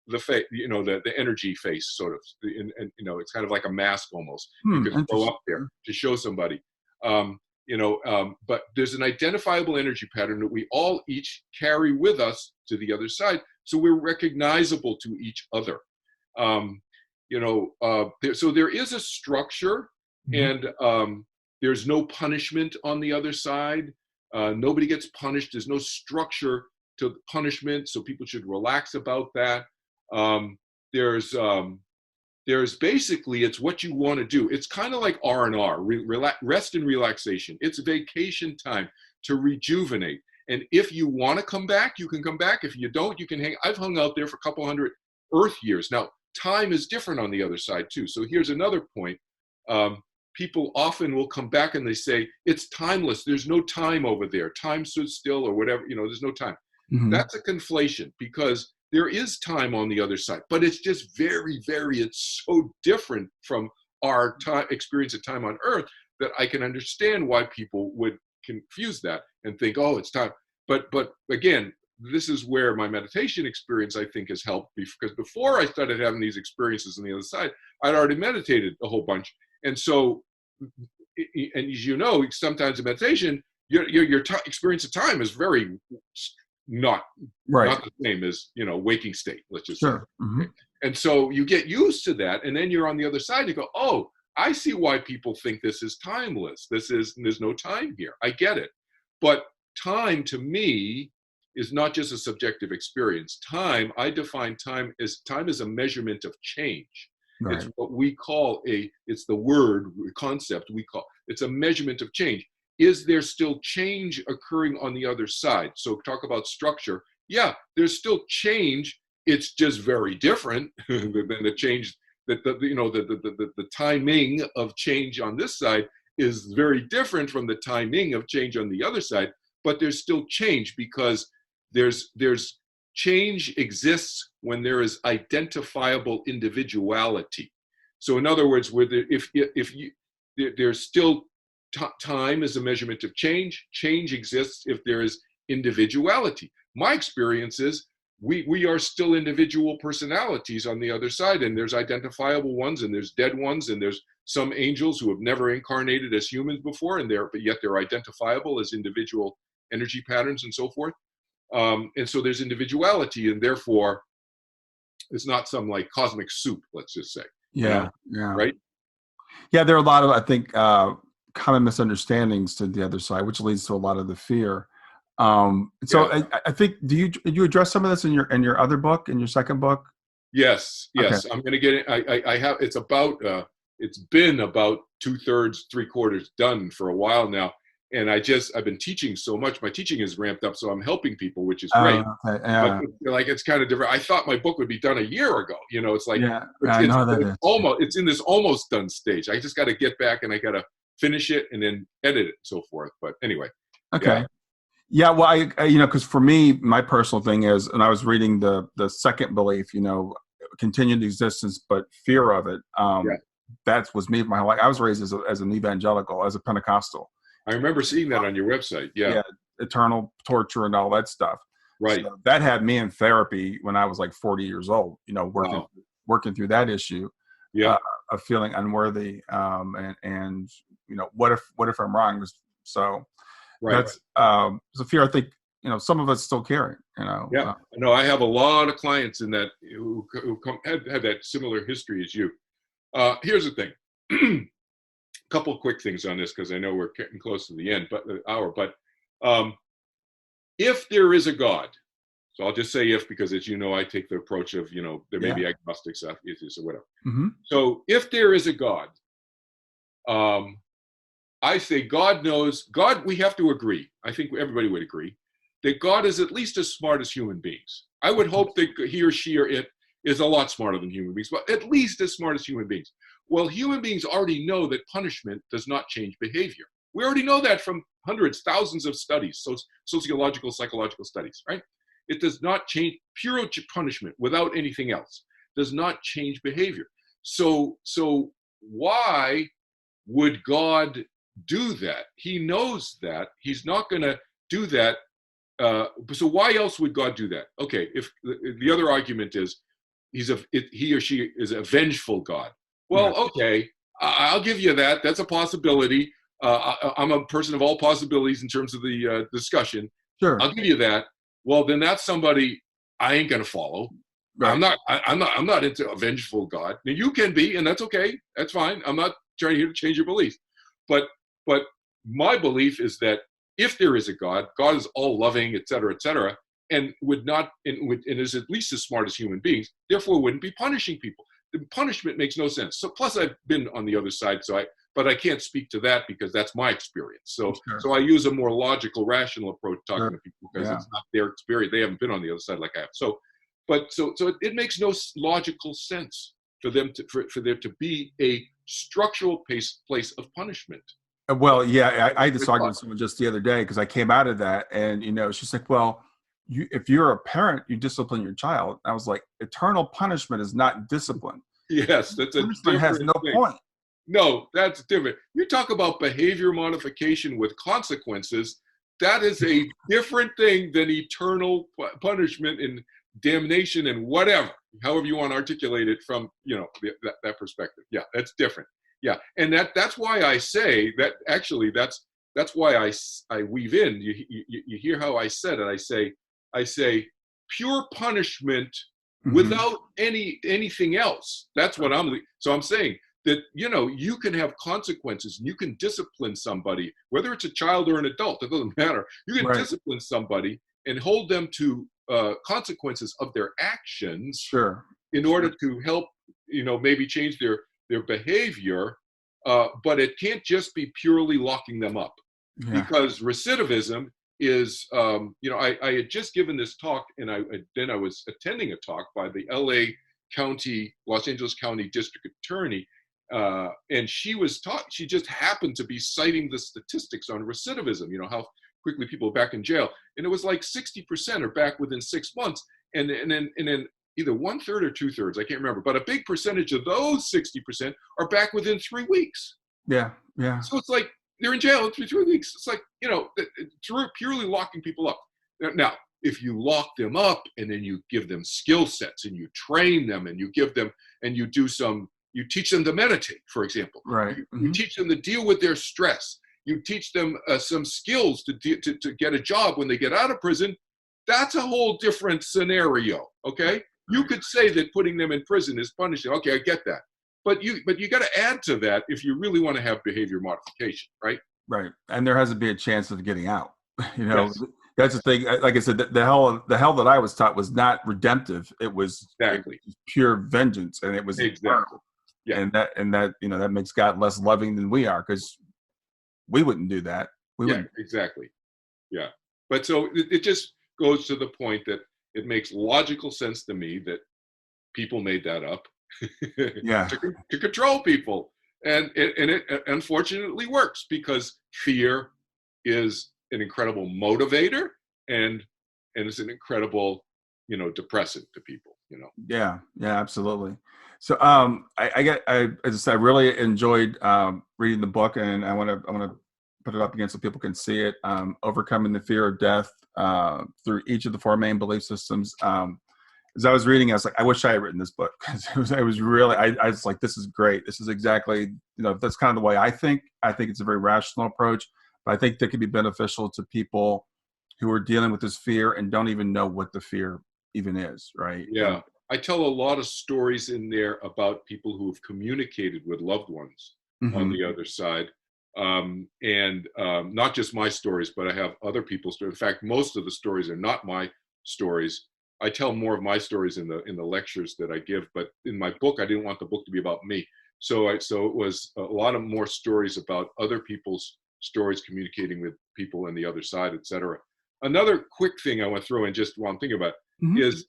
the face, the energy face sort of, and it's kind of like a mask almost. You could throw Interesting. up there to show somebody. But there's an identifiable energy pattern that we all each carry with us to the other side, so we're recognizable to each other. So there is a structure, Mm-hmm. and there's no punishment on the other side. Nobody gets punished. There's no structure to punishment, so people should relax about that. There's basically, it's what you want to do. It's kind of like R&R, rest and relaxation. It's vacation time to rejuvenate. And if you want to come back, you can come back. If you don't, you can hang. I've hung out there for a couple hundred Earth years. Now, time is different on the other side too. So here's another point. People often will come back and they say, it's timeless. There's no time over there. Time stood still or whatever, there's no time. Mm-hmm. That's a conflation, because there is time on the other side, but it's just it's so different from our experience of time on Earth that I can understand why people would confuse that and think, oh, it's time. But again, this is where my meditation experience, I think, has helped, because before I started having these experiences on the other side, I'd already meditated a whole bunch. And so, and as you know, sometimes in meditation, your experience of time is very not the same as waking state. Let's just say. Mm-hmm. Okay. And so you get used to that, and then you're on the other side. You go, oh, I see why people think this is timeless. There's no time here. I get it. But time to me is not just a subjective experience. I define time as a measurement of change. Right. It's what we call it's the concept we call, it's a measurement of change. Is there still change occurring on the other side? So talk about structure. Yeah, there's still change. It's just very different than the change that the timing of change on this side is very different from the timing of change on the other side. But there's still change, because there's change exists when there is identifiable individuality. So in other words, there's still time is a measurement of change. Change exists if there is individuality. My experience is we are still individual personalities on the other side, and there's identifiable ones, and there's dead ones, and there's some angels who have never incarnated as humans before, but yet they're identifiable as individual energy patterns and so forth. And so there's individuality, and therefore it's not some like cosmic soup, let's just say. Yeah. Right? Yeah, there are a lot of, I think, common misunderstandings to the other side, which leads to a lot of the fear. I think, did you address some of this in your other book, in your second book? Yes. Okay. I'm going to get it. I have. It's been about 2/3, 3/4 done for a while now. And I've been teaching so much. My teaching is ramped up, so I'm helping people, which is great. Okay. Yeah. But it's kind of different. I thought my book would be done a year ago. It's like, I know that it's in this almost done stage. I just got to get back and I got to finish it and then edit it and so forth. But anyway. Okay. Yeah, well, because for me, my personal thing is, and I was reading the second belief, continued existence, but fear of it. Yeah, That was me my whole life. I was raised as an evangelical, as a Pentecostal. I remember seeing that on your website. Yeah, Yeah, eternal torture and all that stuff. right. So that had me in therapy when I was like 40 years old. Wow. Working through that issue Yeah, uh, of feeling unworthy, and what if I'm wrong? So right. that's a fear I think some of us still carry. Yeah. No, I have a lot of clients in that who had that similar history as you. Here's the thing. Couple quick things on this because I know we're getting close to the end, but the hour. But um, if there is a God, so I'll just say if, because as you know, I take the approach of there may Yeah. be agnostics, atheists, or whatever. Hmm. So if there is a God, um, I say God knows. God, we have to agree. I think everybody would agree that God is at least as smart as human beings. I would hope that he or she or it is a lot smarter than human beings, but at least as smart as human beings. Well, human beings already know that punishment does not change behavior. We already know that from hundreds, thousands of studies, sociological, psychological studies, right? It does not change. Pure punishment without anything else does not change behavior. So why would God do that? He knows that he's not going to do that. So why else would God do that? Okay, if the other argument is he or she is a vengeful God. Yeah. Well, okay, I'll give you that. That's a possibility. I'm a person of all possibilities in terms of the discussion. Sure. I'll give you that. Well, then that's somebody I ain't going to follow. I'm Right. not. I'm not into a vengeful God. Now you can be, and that's okay. That's fine. I'm not trying here to change your beliefs, but but my belief is that if there is a God, God is all loving, et cetera, and would not and is at least as smart as human beings. Therefore, wouldn't be punishing people. The punishment makes no sense. So plus, I've been on the other side, but I can't speak to that because that's my experience. Sure. So I use a more logical, rational approach talking Sure. to people because Yeah. it's not their experience. They haven't been on the other side like I have. So it makes no logical sense for them for there to be a structural place of punishment. Well, yeah, I had this argument with someone just the other day because I came out of that, and she's like, "Well, if you're a parent, you discipline your child." I was like, "Eternal punishment is not discipline. Yes, that's a Punishment has different no thing. point." No, that's different. You talk about behavior modification with consequences. That is a different thing than eternal punishment and damnation and whatever, however you want to articulate it from that perspective. Yeah, that's different. Yeah, and that's why I say that. Actually, that's why I weave in. You hear how I said it. I say pure punishment Hmm. without anything else. That's what I'm saying that you can have consequences and you can discipline somebody, whether it's a child or an adult, it doesn't matter. You can Right. discipline somebody and hold them to consequences of their actions Sure. in order Sure. to help maybe change their behavior, but it can't just be purely locking them up, Yeah. because recidivism is I had just given this talk, and I was attending a talk by the Los Angeles County District Attorney, and she just happened to be citing the statistics on recidivism, how quickly people are back in jail, and it was like 60% are back within 6 months, and then either 1/3 or 2/3, I can't remember, but a big percentage of those 60% are back within 3 weeks. Yeah. Yeah. So it's like they're in jail for 3 weeks. It's like, it's purely locking people up. Now, if you lock them up and then you give them skill sets and you train them and you give them and you teach them to meditate, for example. Right. You Hmm. teach them to deal with their stress. You teach them some skills to get a job when they get out of prison. That's a whole different scenario. Okay. You Right. could say that putting them in prison is punishing. Okay, I get that. But you got to add to that if you really want to have behavior modification, right? Right. And there has to be a chance of getting out. You know, Yes, that's the yes, thing. Like I said, the hell that I was taught was not redemptive. It was exactly, pure vengeance, and it was exactly. eternal. Yeah, And that makes God less loving than we are, because we wouldn't do that. We yeah, wouldn't. exactly. Yeah, but so it just goes to the point that it makes logical sense to me that people made that up Yeah. to control people, and it unfortunately works because fear is an incredible motivator, and it's an incredible, depressant to people. Yeah, yeah, absolutely. So, as I said, I really enjoyed reading the book, and I want to put it up again so people can see it. Overcoming the fear of death through each of the four main belief systems. As I was reading, I was like, I wish I had written this book, because it was really, I was like, this is great. This is exactly, that's kind of the way I think. I think it's a very rational approach, but I think that could be beneficial to people who are dealing with this fear and don't even know what the fear even is, right? And Yeah. I tell a lot of stories in there about people who have communicated with loved ones on mhm. the other side. And not just my stories, but I have other people's stories. In fact, most of the stories are not my stories. I tell more of my stories in the lectures that I give, but in my book, I didn't want the book to be about me. So it was a lot of more stories about other people's stories, communicating with people on the other side, etc. Another quick thing I want to throw in, just while I'm thinking about, Mhm.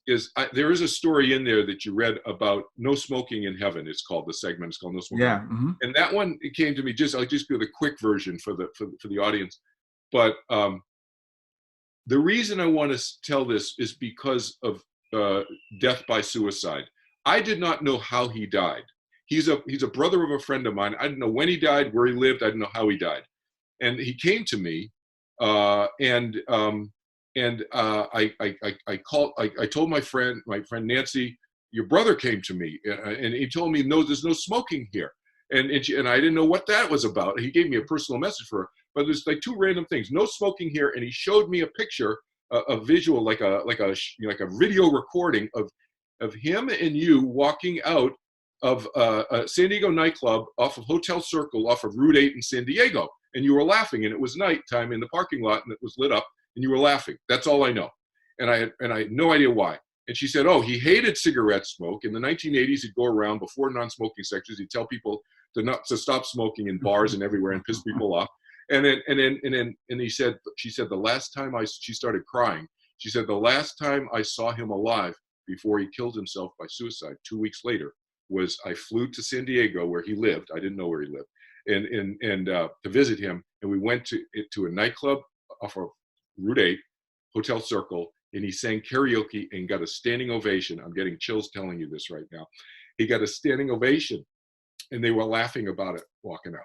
there is a story in there that you read about no smoking in heaven. It's called, the segment is called No Smoking in Yeah. Heaven. Mhm. And that one, it came to me, I'll just do the quick version for the audience. But the reason I want to tell this is because of death by suicide. I did not know how he died. He's a brother of a friend of mine. I didn't know when he died, where he lived. I didn't know how he died. And he came to me, I called. I told my friend Nancy, your brother came to me, and he told me, no, there's no smoking here, and I didn't know what that was about. He gave me a personal message for her, but there's like two random things: no smoking here, and he showed me a picture, a visual, like a video recording of him and you walking out of a San Diego nightclub off of Hotel Circle, off of Route 8 in San Diego, and you were laughing, and it was nighttime in the parking lot, and it was lit up, and you were laughing. That's all I know. And I had no idea why. And she said, oh, he hated cigarette smoke. In the 1980s, he'd go around before non-smoking sections. He'd tell people to stop smoking in bars and everywhere and piss people off. And she said, the last time she started crying. She said, the last time I saw him alive before he killed himself by suicide 2 weeks later was I flew to San Diego, where he lived. I didn't know where he lived. And to visit him, and we went to a nightclub off of Route 8, Hotel Circle, and he sang karaoke and got a standing ovation. I'm getting chills telling you this right now. He got a standing ovation, and they were laughing about it walking out.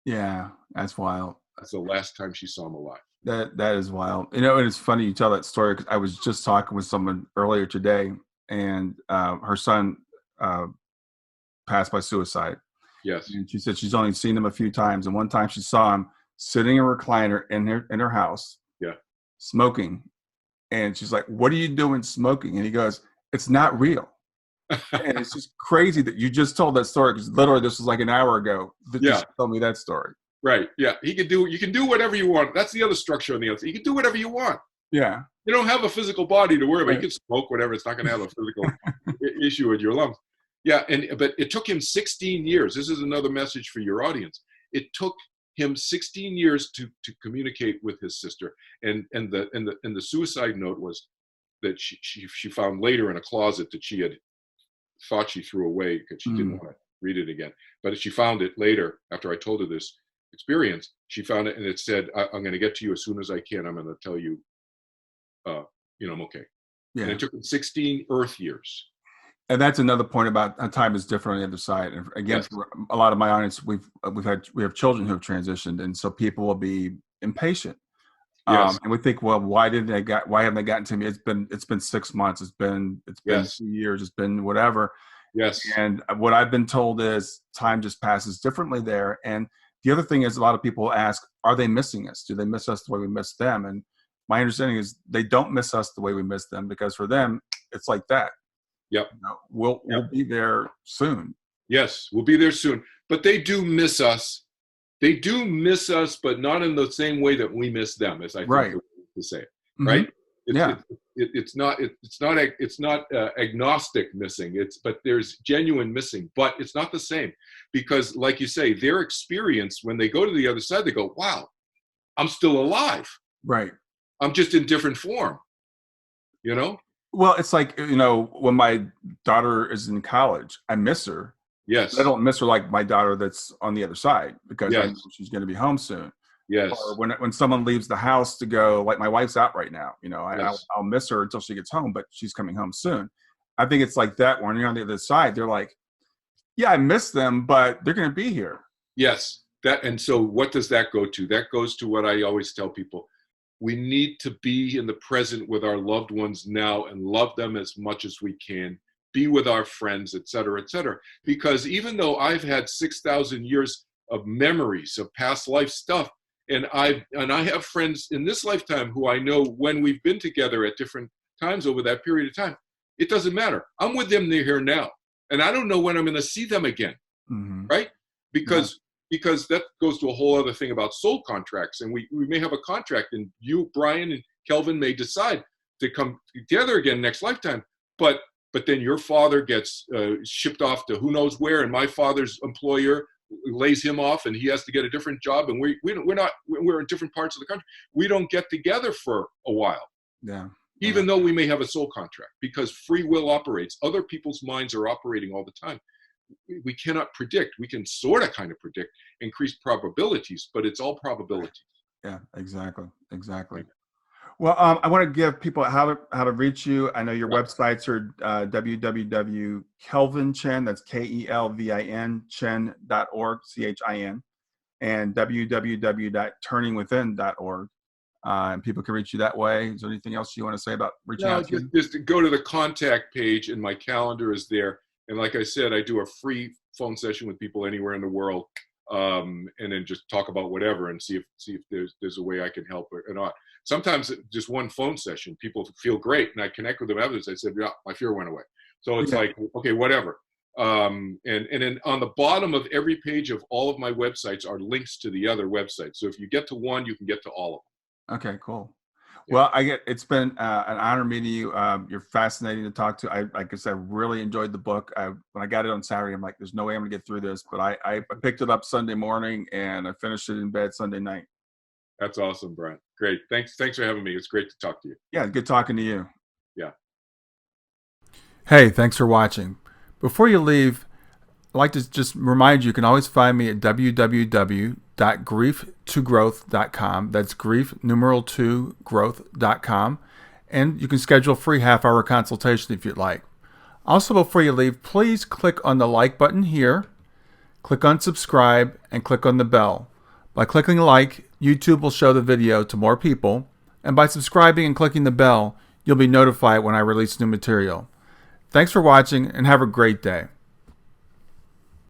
Yeah, that's wild. That's the last time she saw him alive. That is wild. And it's funny you tell that story, because I was just talking with someone earlier today, and her son passed by suicide. Yes. And she said she's only seen him a few times, and one time she saw him sitting in a recliner in her house, Yeah. smoking. And she's like, "What are you doing smoking?" And he goes, "It's not real." And it's just crazy that you just told that story, because literally this was like an hour ago that Yeah. just told me that story. Right. Yeah. You can do whatever you want. That's the other structure on the outside. You can do whatever you want. Yeah. You don't have a physical body to worry about. Right. You can smoke whatever. It's not going to have a physical issue with your lungs. Yeah. But it took him 16 years. This is another message for your audience. It took him 16 years to communicate with his sister. And the suicide note was that she found later in a closet that she had thought she threw away because she didn't want to read it again. But she found it later, after I told her this experience. She found it, and it said, I'm going to get to you as soon as I can. I'm going to tell you, I'm okay. Yeah. And it took 16 Earth years. And that's another point about how time is different on the other side. And again, Yes. for a lot of my audience, we have children who have transitioned, and so people will be impatient. Yes. And we think, well, why haven't they gotten to me? It's been 6 months. It's been Yes. 2 years. It's been whatever. Yes. And what I've been told is time just passes differently there. And the other thing is, a lot of people ask, are they missing us? Do they miss us the way we miss them? And my understanding is they don't miss us the way we miss them, because for them, it's like that. Yep. We'll be there soon. Yes, we'll be there soon. But they do miss us. They do miss us, but not in the same way that we miss them, as I think Right. to say it. Mhm. Right? Yeah. It's not agnostic missing. But there's genuine missing. But it's not the same, because, like you say, their experience when they go to the other side, they go, "Wow, I'm still alive. Right. I'm just in different form." You know? Well, it's like, when my daughter is in college, I miss her. Yes. I don't miss her like my daughter that's on the other side, because I know Yes. she's going to be home soon. Yes. Or when someone leaves the house to go, like my wife's out right now, Yes. I'll miss her until she gets home, but she's coming home soon. I think it's like that when you're on the other side, they're like, yeah, I miss them, but they're going to be here. Yes. And so what does that go to? That goes to what I always tell people. We need to be in the present with our loved ones now and love them as much as we can. Be with our friends, et cetera, et cetera. Because even though I've had 6,000 years of memories of past life stuff, and I have friends in this lifetime who I know when we've been together at different times over that period of time, it doesn't matter. I'm with them, they're here now. And I don't know when I'm going to see them again, Mm-hmm. right? Yeah. Because that goes to a whole other thing about soul contracts. And we may have a contract, and you, Brian, and Kelvin may decide to come together again next lifetime. But then your father gets shipped off to who knows where, and my father's employer lays him off, and he has to get a different job. And we're in different parts of the country. We don't get together for a while. Yeah. Even though we may have a soul contract, because free will operates. Other people's minds are operating all the time. We cannot predict. We can sort of kind of predict increased probabilities, but it's all probabilities. Yeah, exactly. Right. Well, I want to give people how to reach you. I know your websites are www.kelvinchin, that's KELVIN, chin.org, CHIN, and www.turningwithin.org. And people can reach you that way. Is there anything else you want to say about reaching out to you? Just to go to the contact page, and my calendar is there. And like I said, I do a free phone session with people anywhere in the world, and then just talk about whatever and see if there's a way I can help or not. Sometimes just one phone session, people feel great, and I connect with them afterwards. I said, yeah, my fear went away. So it's like, okay, whatever. And then on the bottom of every page of all of my websites are links to the other websites. So if you get to one, you can get to all of them. Okay, cool. Yeah. Well, it's been an honor meeting you. You're fascinating to talk to. Like I said, really enjoyed the book. When I got it on Saturday, I'm like, there's no way I'm gonna get through this. But I picked it up Sunday morning and I finished it in bed Sunday night. That's awesome, Brian. Great. Thanks for having me. It's great to talk to you. Yeah, good talking to you. Yeah. Hey, thanks for watching. Before you leave, I'd like to just remind you, you can always find me at www.grieftogrowth.com. That's grief, numeral 2, growth.com. And you can schedule a free half-hour consultation if you'd like. Also, before you leave, please click on the like button here, click on subscribe, and click on the bell. By clicking like, YouTube will show the video to more people. And by subscribing and clicking the bell, you'll be notified when I release new material. Thanks for watching and have a great day.